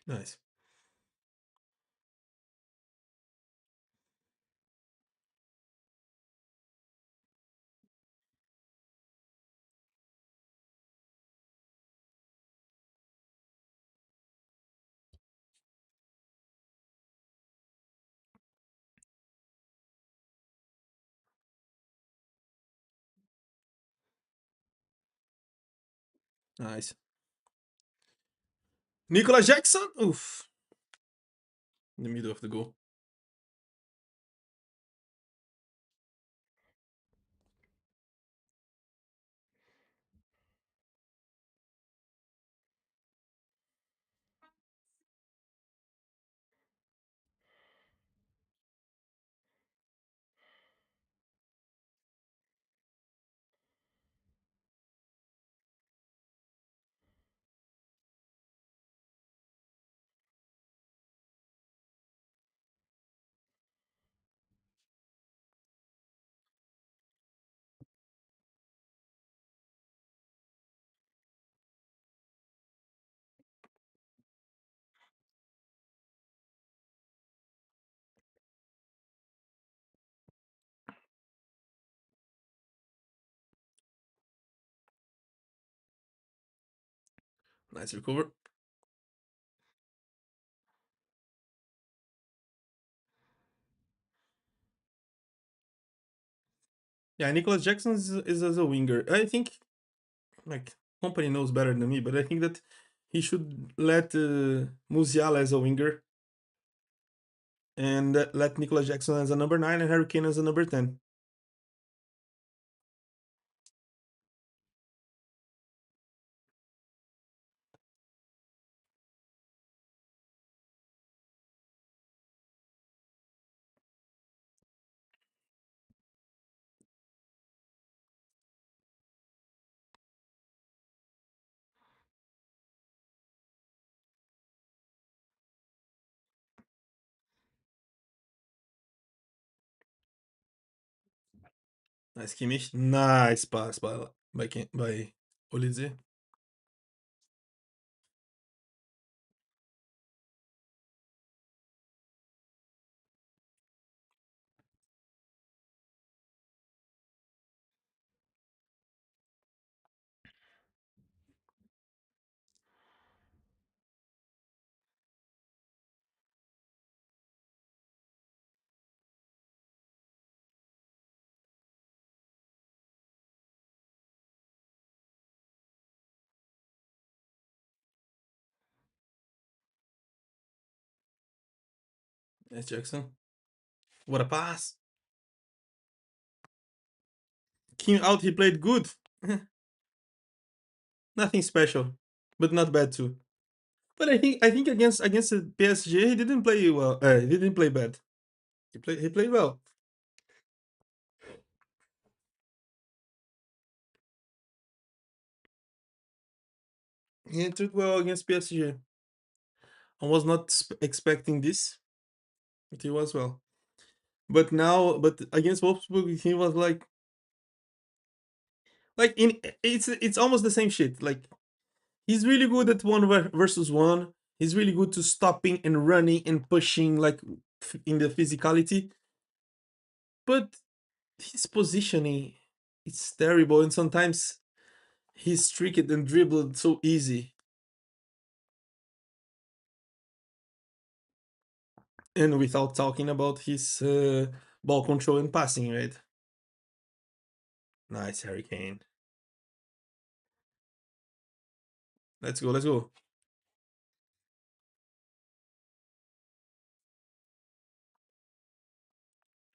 nice, nice. Nicolas Jackson, oof, in the middle of the goal. Nice recover. Yeah, Nicholas Jackson is as a winger. I think like company knows better than me, but I think that he should let Musiala as a winger and let Nicholas Jackson as a number 9 and Harry Kane as a number 10. Nice Kimmich. Nice pass by Olise. Nice Jackson. What a pass. Came out, he played good. Nothing special, but not bad too. But I think against the PSG he didn't play well. He didn't play bad. He played well. He entered well against PSG. I was not expecting this, but he was well. But against Wolfsburg, he was like in it's almost the same shit. Like he's really good at versus one. He's really good to stopping and running and pushing, like in the physicality. But his positioning, it's terrible, and sometimes he's tricked and dribbled so easy. And without talking about his ball control and passing, right? Nice, Harry Kane. Let's go, let's go.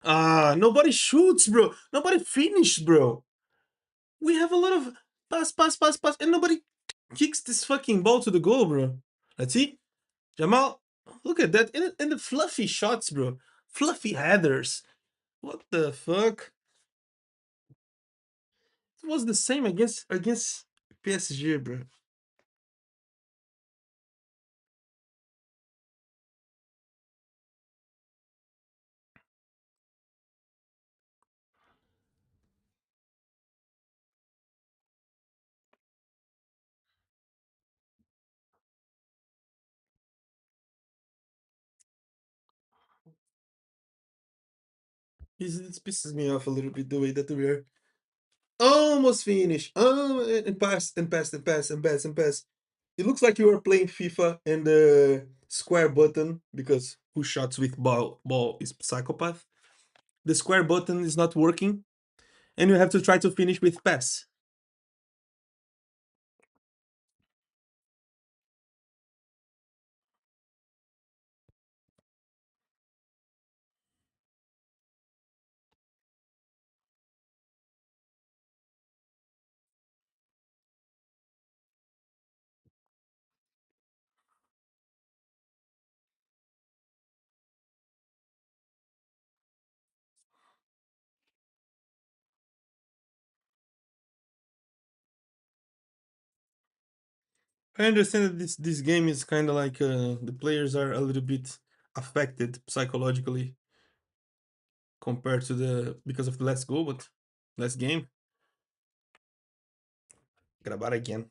Ah, nobody shoots, bro. Nobody finish, bro. We have a lot of pass, and nobody kicks this fucking ball to the goal, bro. Let's see. Jamal, look at that. And the fluffy shots, bro. Fluffy headers. What the fuck? It was the same against PSG, bro. It pisses me off a little bit the way that we are almost finished. Oh, and pass and pass and pass and pass and pass. It looks like you are playing FIFA and the square button, because who shots with ball is psychopath. The square button is not working, and you have to try to finish with pass. I understand that this game is kind of like the players are a little bit affected psychologically compared to the because of the last goal, but last game. Grabar again.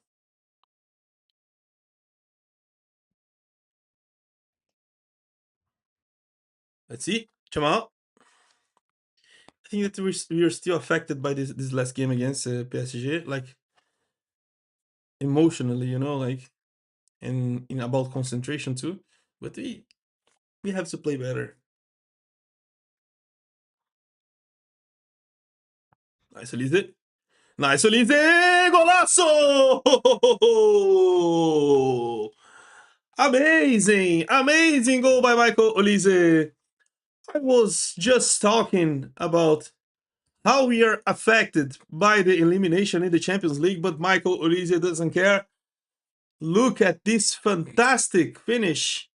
Let's see. Jamal. I think that we're still affected by this last game against PSG, like emotionally, like and in about concentration too. But we have to play better. Nice, Elise. Nice, Elise! Golaço! Amazing! Amazing goal by Michael Olise. I was just talking about how we are affected by the elimination in the Champions League, but Michael Olise doesn't care. Look at this fantastic finish.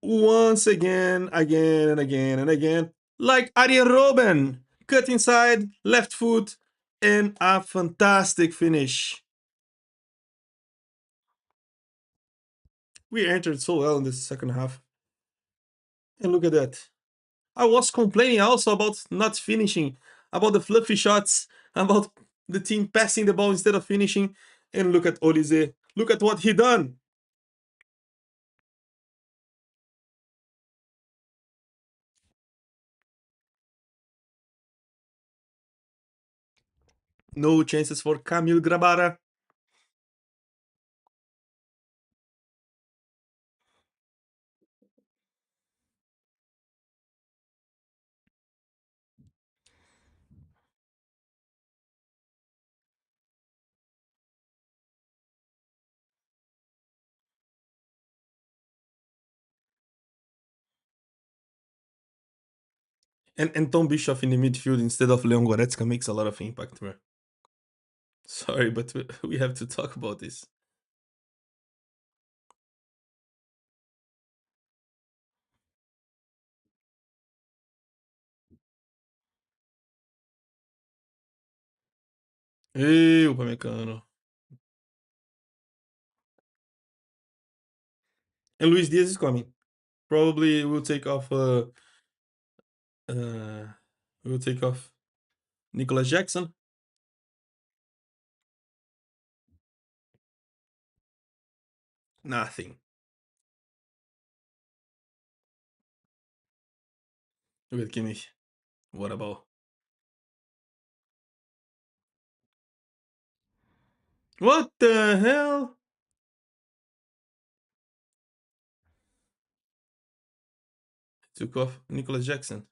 Once again, again and again and again. Like Arjen Robben. Cut inside, left foot, and a fantastic finish. We entered so well in the second half. And look at that. I was complaining also about not finishing, about the fluffy shots, about the team passing the ball instead of finishing. And look at Olise. Look at what he done. No chances for Camille Grabara. And Tom Bischoff in the midfield instead of Leon Goretzka makes a lot of impact, man. Sorry, but we have to talk about this. Hey, Upamecano. And Luis Diaz is coming. Probably will take off. Uh, will take off Nicholas Jackson. Nothing. Look at Kimmich. What about? What the hell? Took off Nicholas Jackson.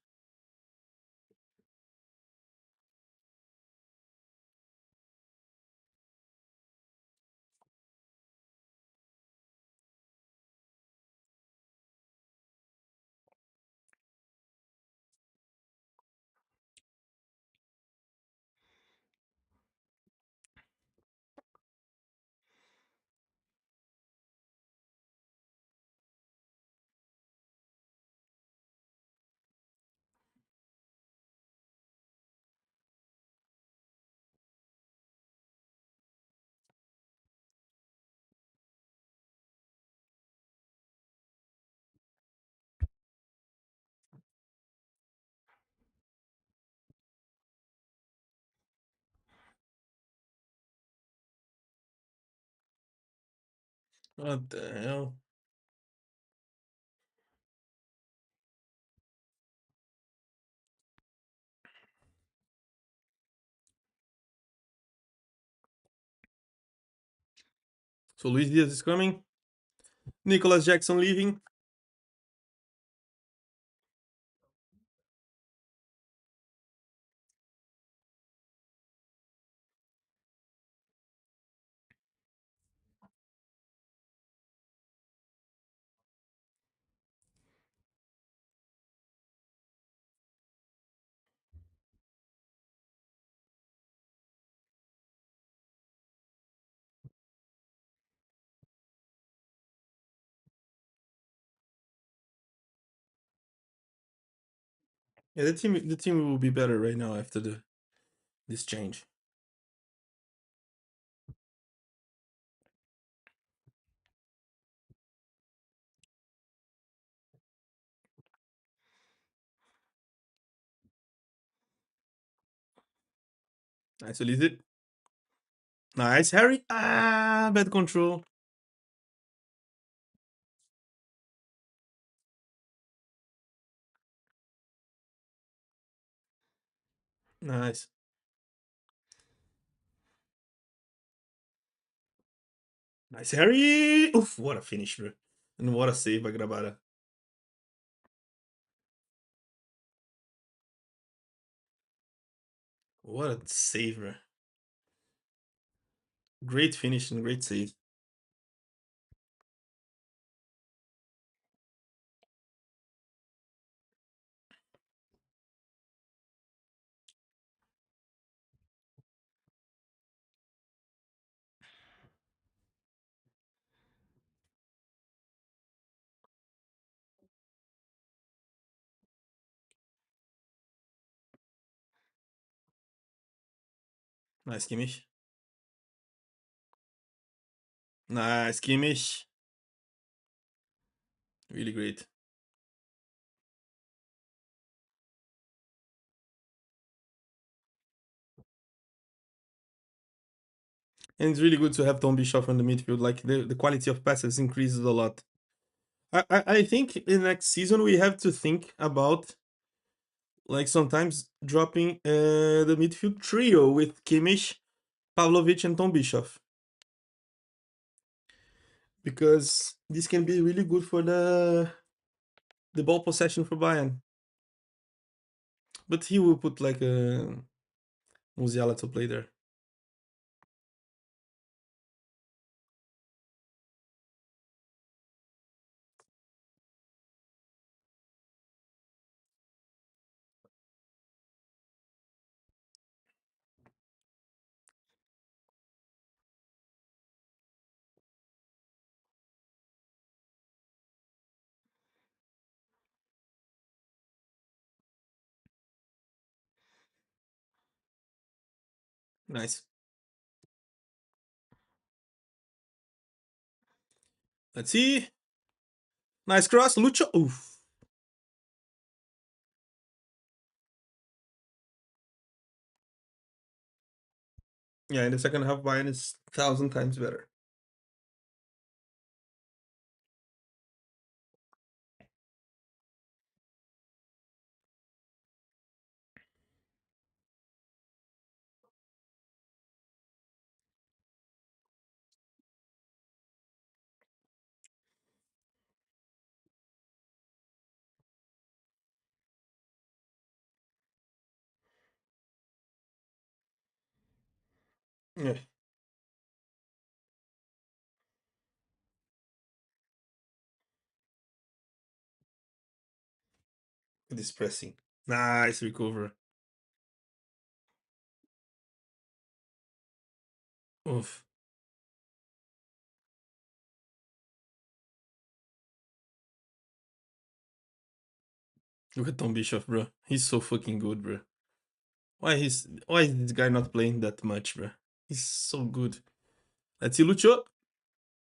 What the hell? So Luis Diaz is coming. Nicholas Jackson leaving. Yeah, the team will be better right now after the this change. Nice, Elise. Nice, Harry. Ah, bad control. Nice. Nice, Harry! Oof, what a finish, bro. And what a save by Grabara. What a save, bro. Great finish and great save. Nice, Kimmich. Nice, Kimmich. Really great. And it's really good to have Tom Bischoff in the midfield. Like the quality of passes increases a lot. I think in next season we have to think about like sometimes dropping the midfield trio with Kimmich, Pavlovic, and Tom Bischoff because this can be really good for the ball possession for Bayern. But he will put like a Musiala to play there. Nice. Let's see. Nice cross, Lucho. Oof. Yeah, in the second half, Bayern is 1,000 times better. Yeah, it is pressing. Nice recover. Oof. Look at Tom Bischoff, bro. He's so fucking good, bro. Why is this guy not playing that much, bro? He's so good. Let's see Lucho.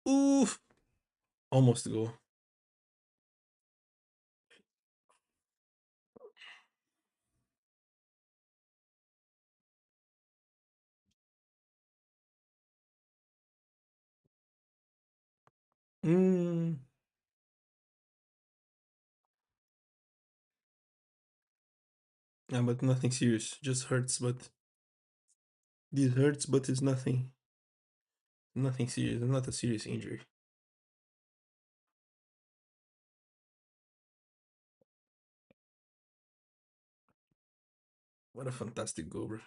Oof. Almost go. Mm. Yeah, but nothing serious. Just hurts, but this hurts, but it's nothing serious. Not a serious injury. What a fantastic goal, bro.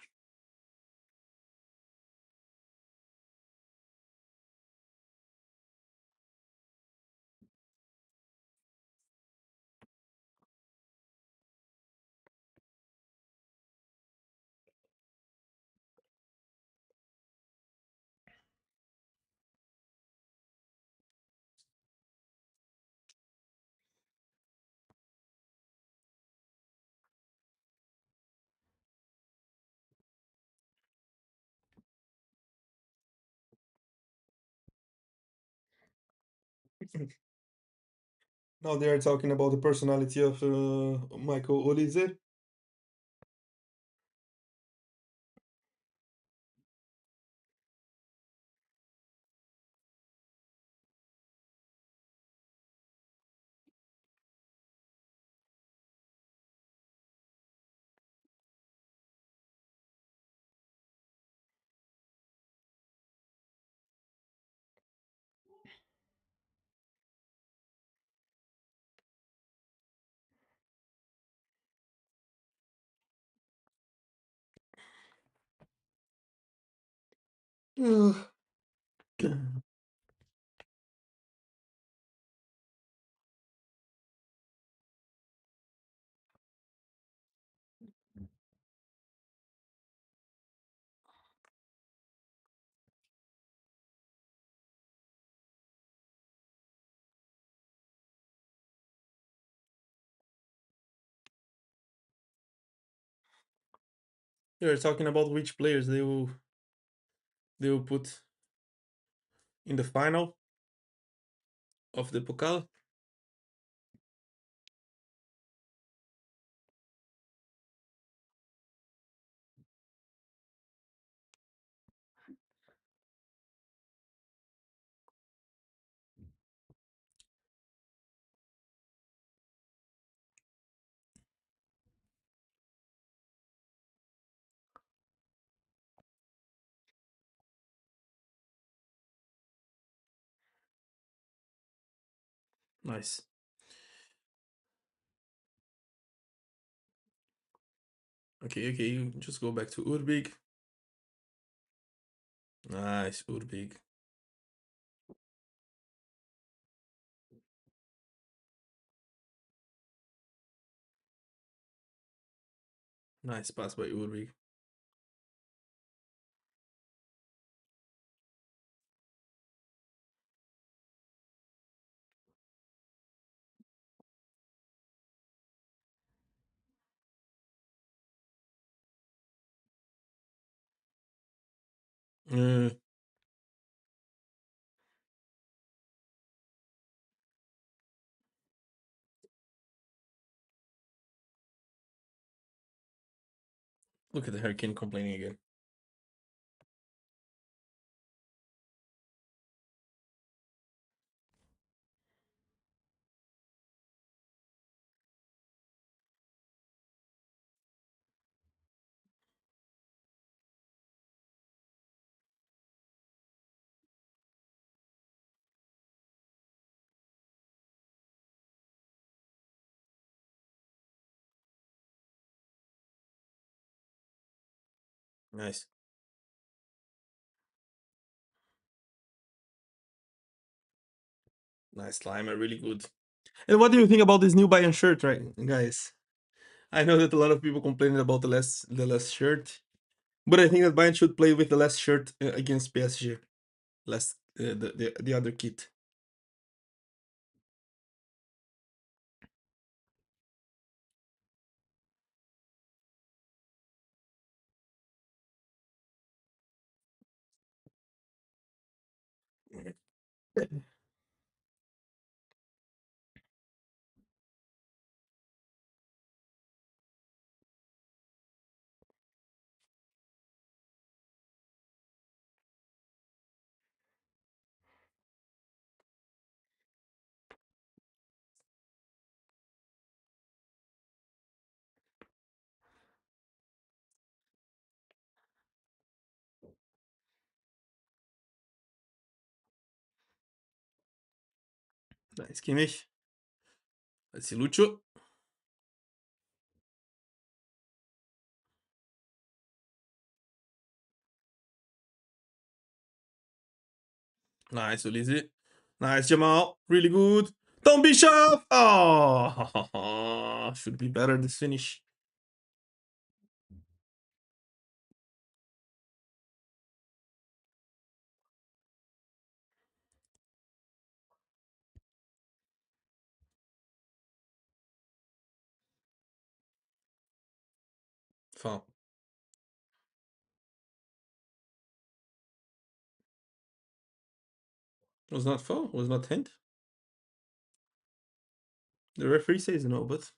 Now they are talking about the personality of Michael Olise. You're talking about which players they will put in the final of the Pokal. Nice. Okay, okay. You just go back to Urbig. Nice, Urbig. Nice pass by Urbig. Uh, Look at the Hurricane complaining again. Nice. Nice Slimer, really good. And what do you think about this new Bayern shirt, right, guys? I know that a lot of people complaining about the last shirt, but I think that Bayern should play with the last shirt against PSG. Last the other kit. Nice Kimmich. Let's see Lucho. Nice Ulisi. Nice Jamal. Really good. Tom Bishop. Oh, should be better this finish. Foul. Was not foul. Was not hand. The referee says no, but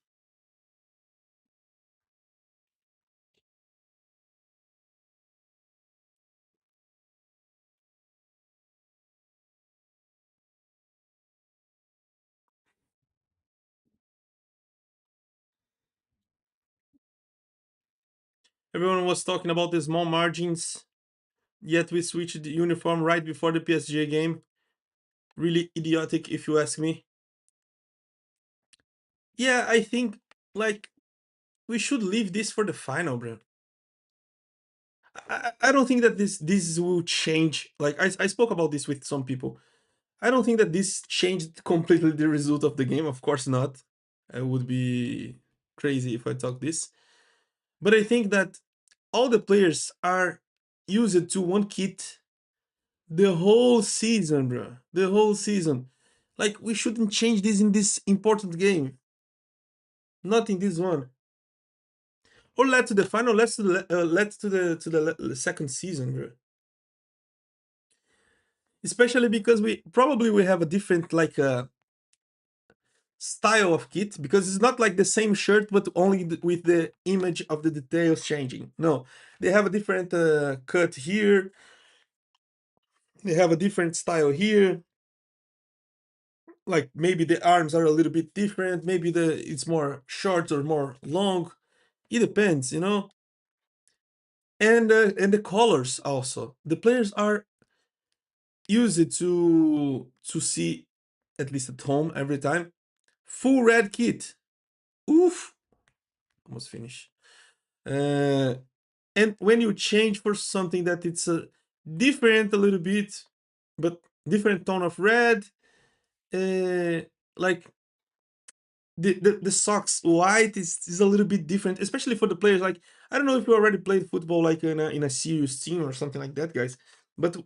everyone was talking about the small margins. Yet we switched the uniform right before the PSG game. Really idiotic, if you ask me. Yeah, I think like we should leave this for the final, bro. I don't think that this will change. Like I spoke about this with some people. I don't think that this changed completely the result of the game. Of course not. I would be crazy if I talk this. But I think that all the players are used to one kit the whole season, bro. The whole season. Like we shouldn't change this in this important game. Not in this one. Or let to the final. Let's to the second season, bro. Especially because we probably we have a different like style of kit because it's not like the same shirt but only with the image of the details changing. No, they have a different cut here. They have a different style here. Like maybe the arms are a little bit different. Maybe the it's more short or more long. It depends, you know. And the colors also. The players are used to see at least at home every time full red kit. Oof, almost finished. Uh, and when you change for something that it's a different a little bit, but different tone of red, like the socks white is a little bit different, especially for the players. Like I don't know if you already played football like in a serious team or something like that, guys. But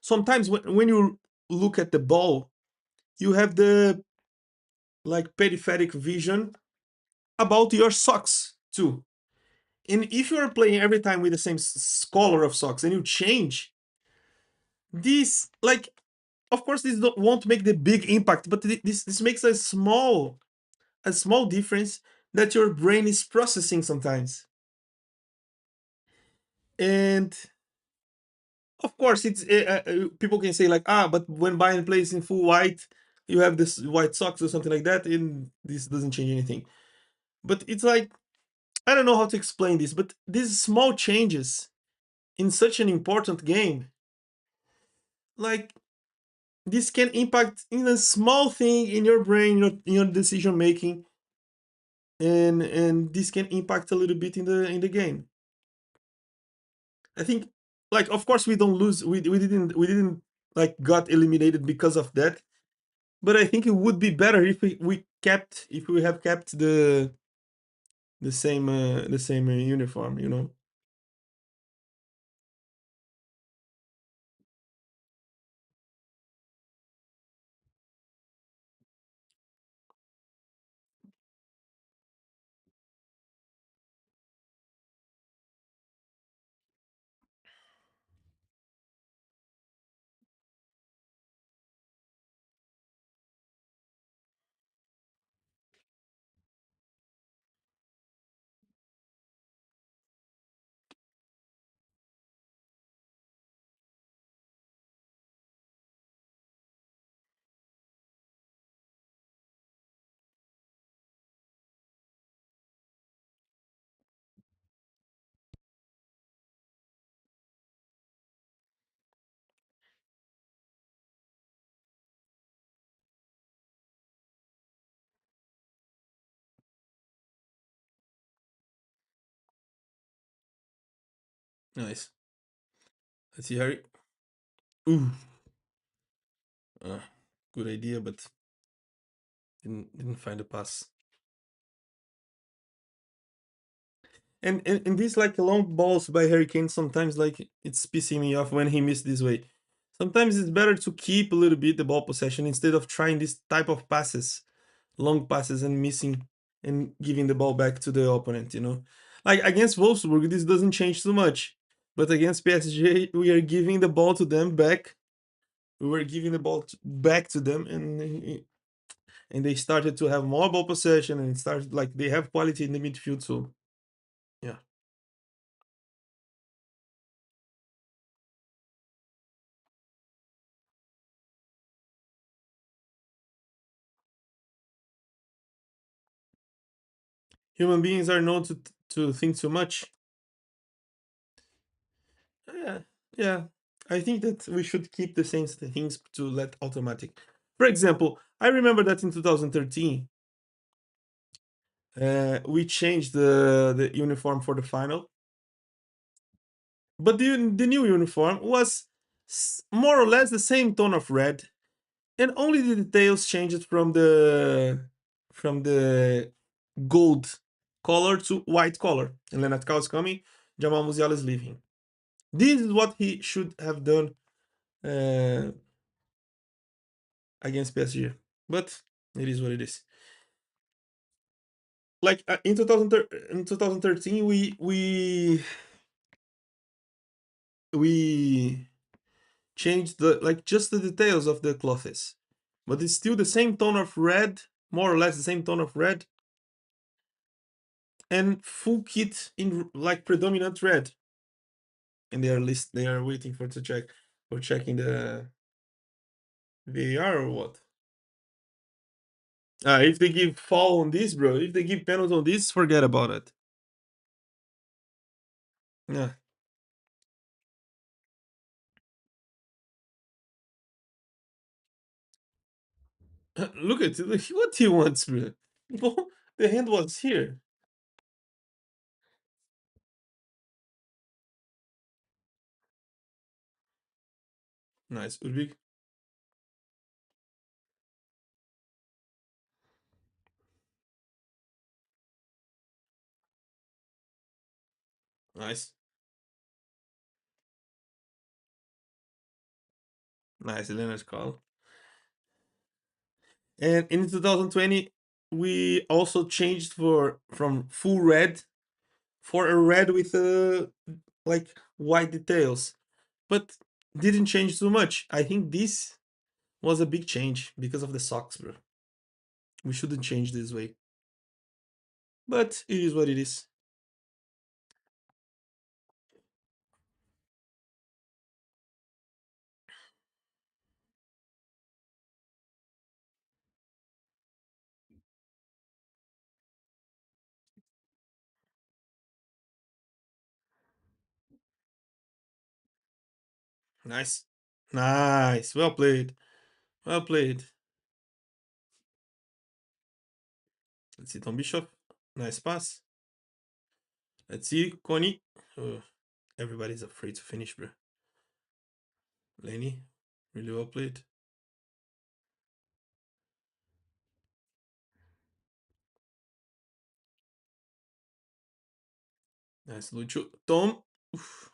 sometimes when you look at the ball, you have the like peripheral vision about your socks too. And if you are playing every time with the same color of socks and you change this, like, of course, this won't make the big impact, but this makes a small difference that your brain is processing sometimes. And of course, it's people can say like, ah, but when Bayern plays in full white, you have this white socks or something like that, and this doesn't change anything. But it's like I don't know how to explain this, but these small changes in such an important game, like this can impact in a small thing in your brain, your decision making, and this can impact a little bit in the game. I think, like, of course we don't lose. We didn't like got eliminated because of that. But I think it would be better if we have kept the same uniform. You know. Nice. Let's see, Harry. Ooh, uh, good idea, but didn't find a pass. And these like long balls by Hurricane sometimes like it's pissing me off when he missed this way. Sometimes it's better to keep a little bit the ball possession instead of trying this type of passes, long passes and missing and giving the ball back to the opponent, you know. Like against Wolfsburg, this doesn't change too much. But against PSG, we are giving the ball to them back. We were giving the ball back to them and they started to have more ball possession and it started like they have quality in the midfield, so yeah. Human beings are known to think too much. Yeah, yeah. I think that we should keep the same things to let automatic. For example, I remember that in 2013, we changed the uniform for the final, but the new uniform was more or less the same tone of red, and only the details changed from the gold color to white color. And Leonard Cow is coming, Jamal Musiala is leaving. This is what he should have done uh, against PSG, but it is what it is. Like in 2013, we changed the like just the details of the clothes, but it's still the same tone of red, more or less the same tone of red, and full kit in like predominant red. And they are waiting for checking the VAR or what. If they give foul on this, bro, if they give penalty on this, forget about it. Yeah. Look at it. What he wants, bro. The hand was here. Nice, Urbik. Nice. Nice, Leonard's call. And in 2020, we also changed from full red for a red with like white details, but didn't change too much. I think this was a big change because of the socks, bro. We shouldn't change this way, but it is what it is. Nice, nice, well played, well played. Let's see, Tom Bishop, nice pass. Let's see, Connie. Everybody's afraid to finish, bro. Lenny, really well played. Nice, Lucho. Tom. Oof.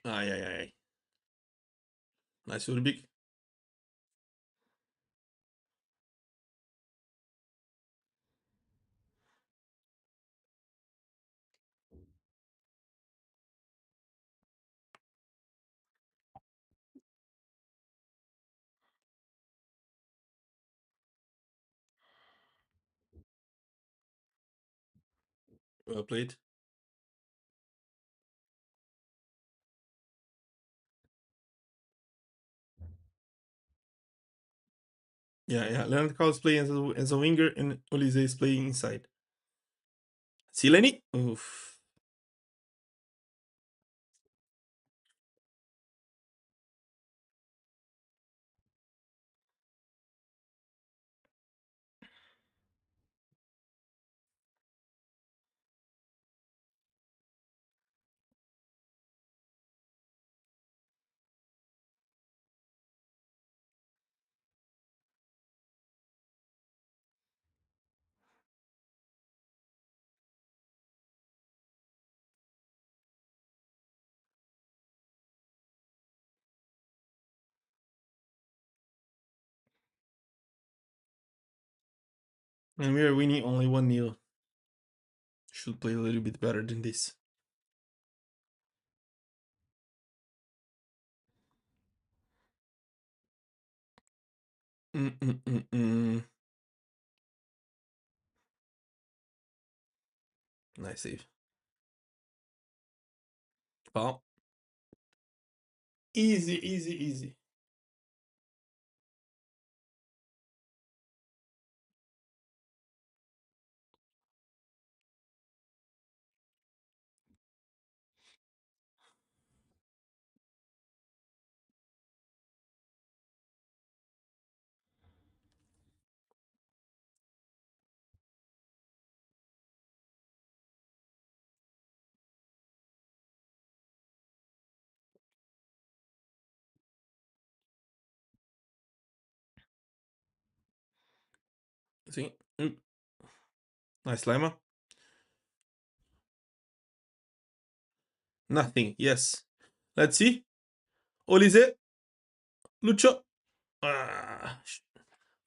Ay, ay, ay. Nice, Urbik. Well played. Yeah, yeah. Leonard Carl is playing as a winger, and Olise is playing inside. See, Lenny? Oof. And we are winning only 1-0. Should play a little bit better than this. Mm-mm-mm-mm. Nice save. Ó, easy, easy, easy. Sim. Nice, Lima. Nothing. Yes. Let's see. Olise. Lucho. Ah.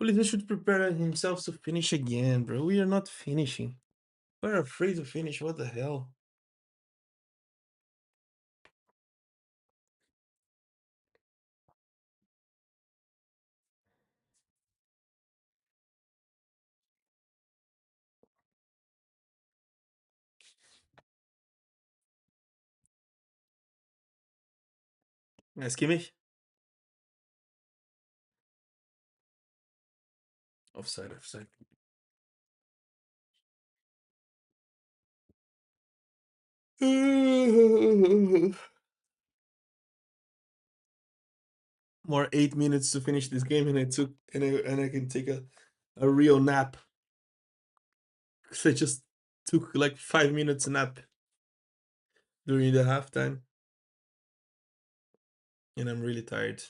Olise should prepare himself to finish again, bro. We are not finishing. We're afraid to finish. What the hell? Nice, Kimmich. Offside, offside. More 8 minutes to finish this game, and I can take a real nap. 'Cause I just took like 5 minutes nap during the halftime, and I'm really tired.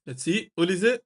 Let's see, Olise.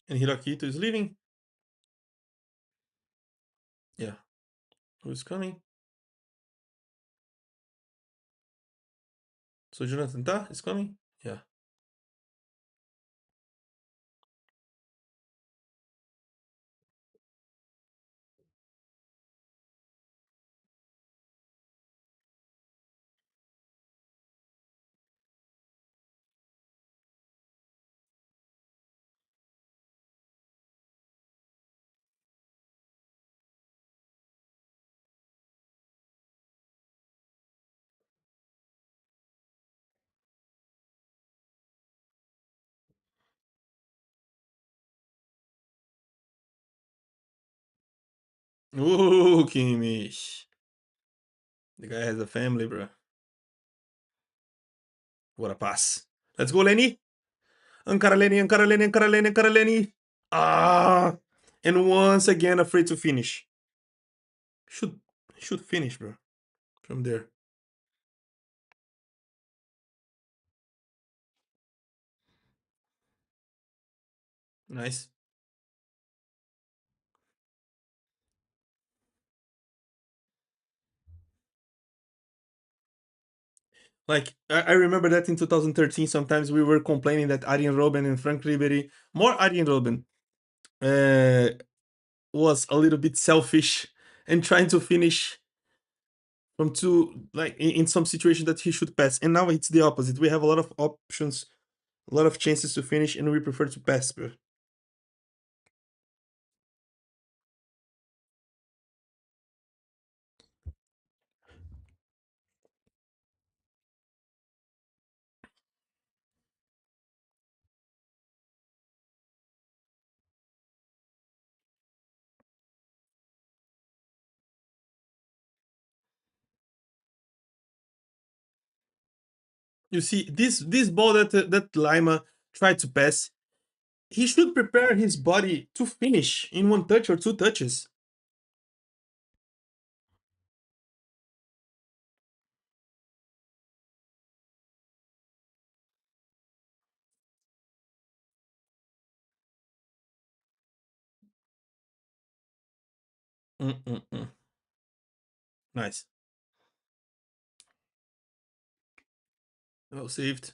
And Hirakito is leaving. Yeah. Who's coming? So Jonathan Ta is coming? Yeah. Ooh, Kimmich. The guy has a family, bro. What a pass. Let's go, Lenny. Encara Lenny, encara Lenny, encara Lenny, encara Lenny. Ah! And once again, afraid to finish. Should should finish, bro. From there. Nice. Like I remember that in 2013, sometimes we were complaining that Arjen Robben and Frank Ribery, more Arjen Robben, uh, was a little bit selfish and trying to finish from two, like in some situation that he should pass. And now it's the opposite. We have a lot of options, a lot of chances to finish, and we prefer to pass, bro. You see, this ball that Lima tried to pass, he should prepare his body to finish in one touch or two touches. Mm-mm-mm. Nice. Well saved.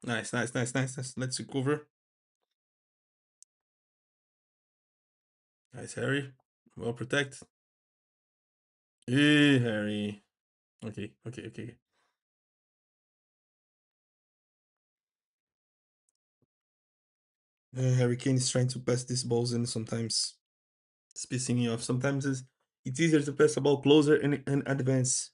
Nice, nice, nice, nice, nice. Let's recover. Nice, Harry. Well protect. Hey, Harry. Okay, okay, okay. Harry Kane is trying to pass these balls and sometimes it's pissing me off. Sometimes it's easier to pass a ball closer and advance.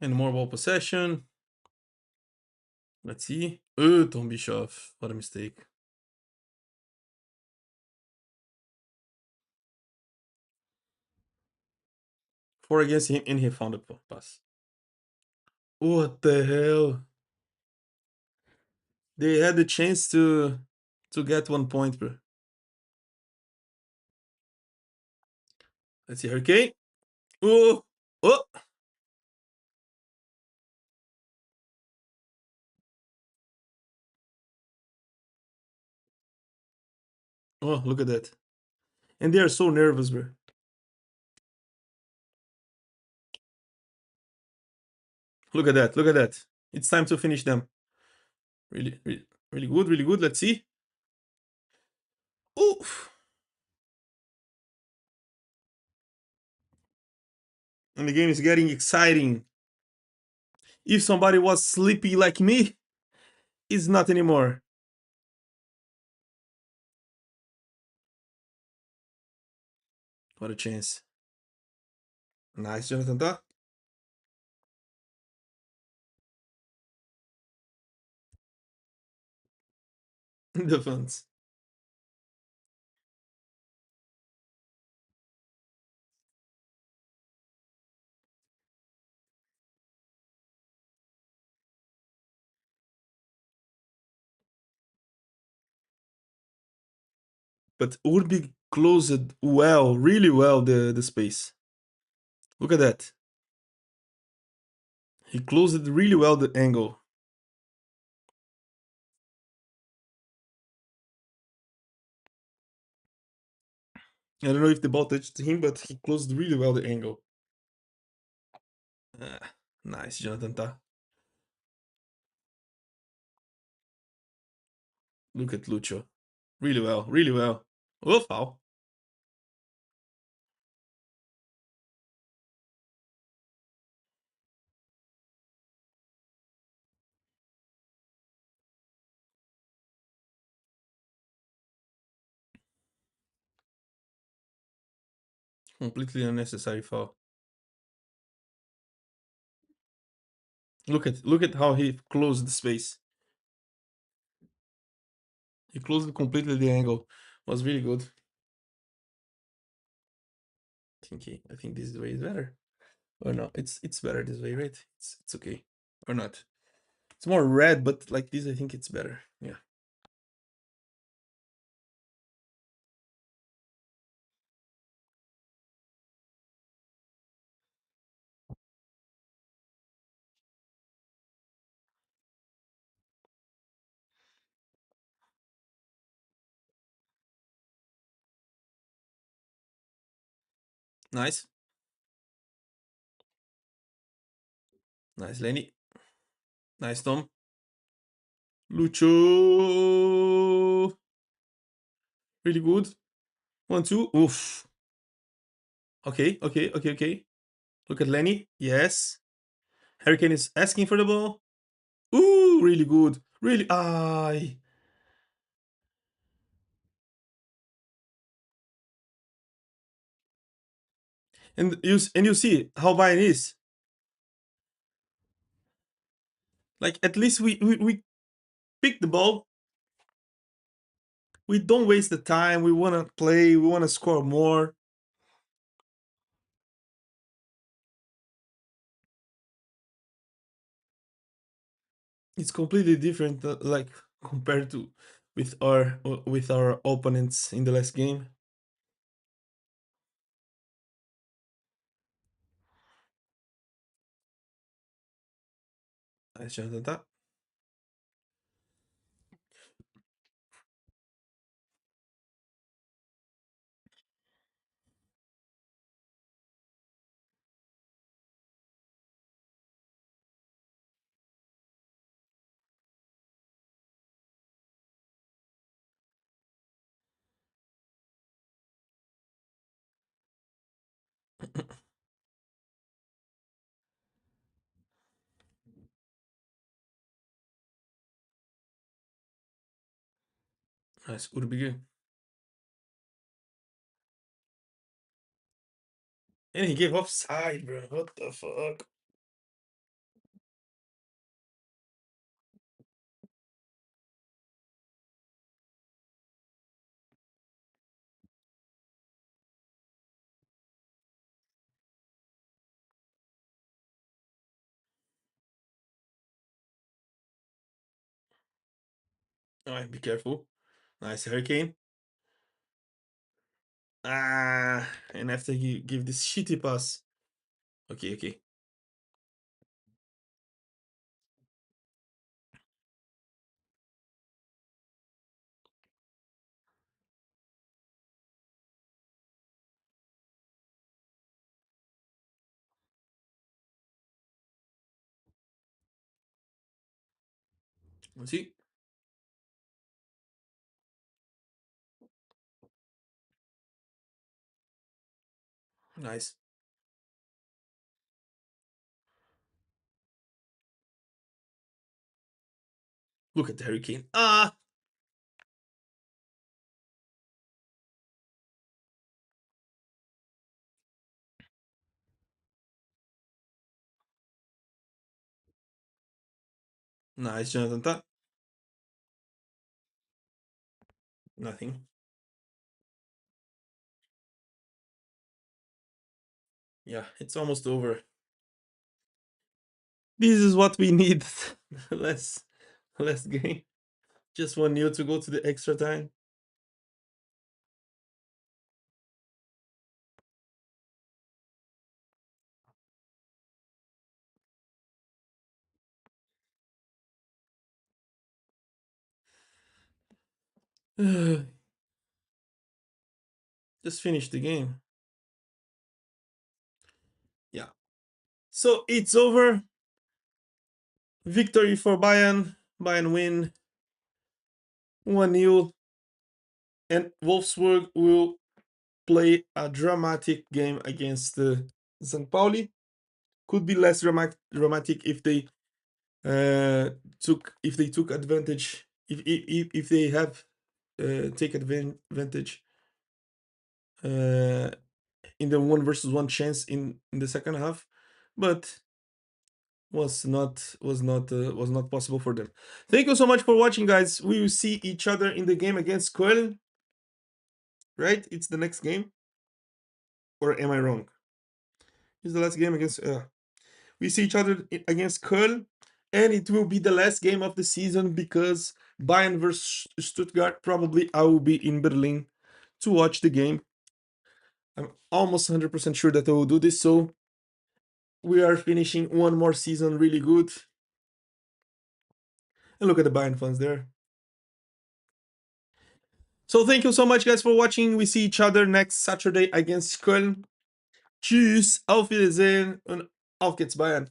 And more ball possession. Let's see. Oh, Tom Bischoff. What a mistake. 4 against him and he found a pass. What the hell? They had the chance to get 1 point, bro. Let's see, Hurricane. Oh, oh, oh! Look at that. And they are so nervous, bro. Look at that. Look at that. It's time to finish them. Really, really, really good. Really good. Let's see. Oof. And the game is getting exciting. If somebody was sleepy like me, it's not anymore. What a chance. Nice, Jonathan. Tah. Defense. But Urbi closed well, really well, the space. Look at that. He closed really well the angle. I don't know if the ball touched him, but he closed really well the angle. Nice, Jonathan Tah. Look at Lucho. Really well, really well. Oh, foul. Completely unnecessary foul. Look at how he closed the space. He closed completely the angle. Was really good. I think this way is better. Or no, it's better this way, right? It's okay. Or not. It's more red, but like this I think it's better. Yeah. Nice. Nice Lenny. Nice Tom. Lucho. Really good. 1-2. Oof. Okay. Look at Lenny. Yes. Hurricane is asking for the ball. Ooh, really good. Really. Aye. And you see how Bayern is. Like at least we pick the ball. We don't waste the time. We wanna play. We wanna score more. It's completely different, like compared to with our opponents in the last game. Nice shot at that. Nice Urbige. And he gave offside, bro. What the fuck? Alright, be careful. Nice Hurricane. Ah, and after he give this shitty pass. Okay. Let's see. Nice. Look at the Hurricane. Ah, nice, Jonathan. Nothing. Yeah, it's almost over. This is what we need. less, less game. Just 1-0 to go to the extra time. Just finish the game. Yeah. So it's over. Victory for Bayern. Bayern win 1-0. And Wolfsburg will play a dramatic game against St. Pauli. Could be less dramatic uh, if they took advantage if they have take advantage uh, in the one versus one chance in the second half. But was not possible for them. Thank you so much for watching, guys. We will see each other in the game against Köln. Right? It's the next game, or am I wrong? It's the last game against. We see each other against Köln, and it will be the last game of the season because Bayern versus Stuttgart. Probably I will be in Berlin to watch the game. I'm almost 100% sure that I will do this. So we are finishing one more season really good. And look at the Bayern fans there. So thank you so much, guys, for watching. We see each other next Saturday against Köln. Tschüss, auf Wiedersehen und auf geht's Bayern.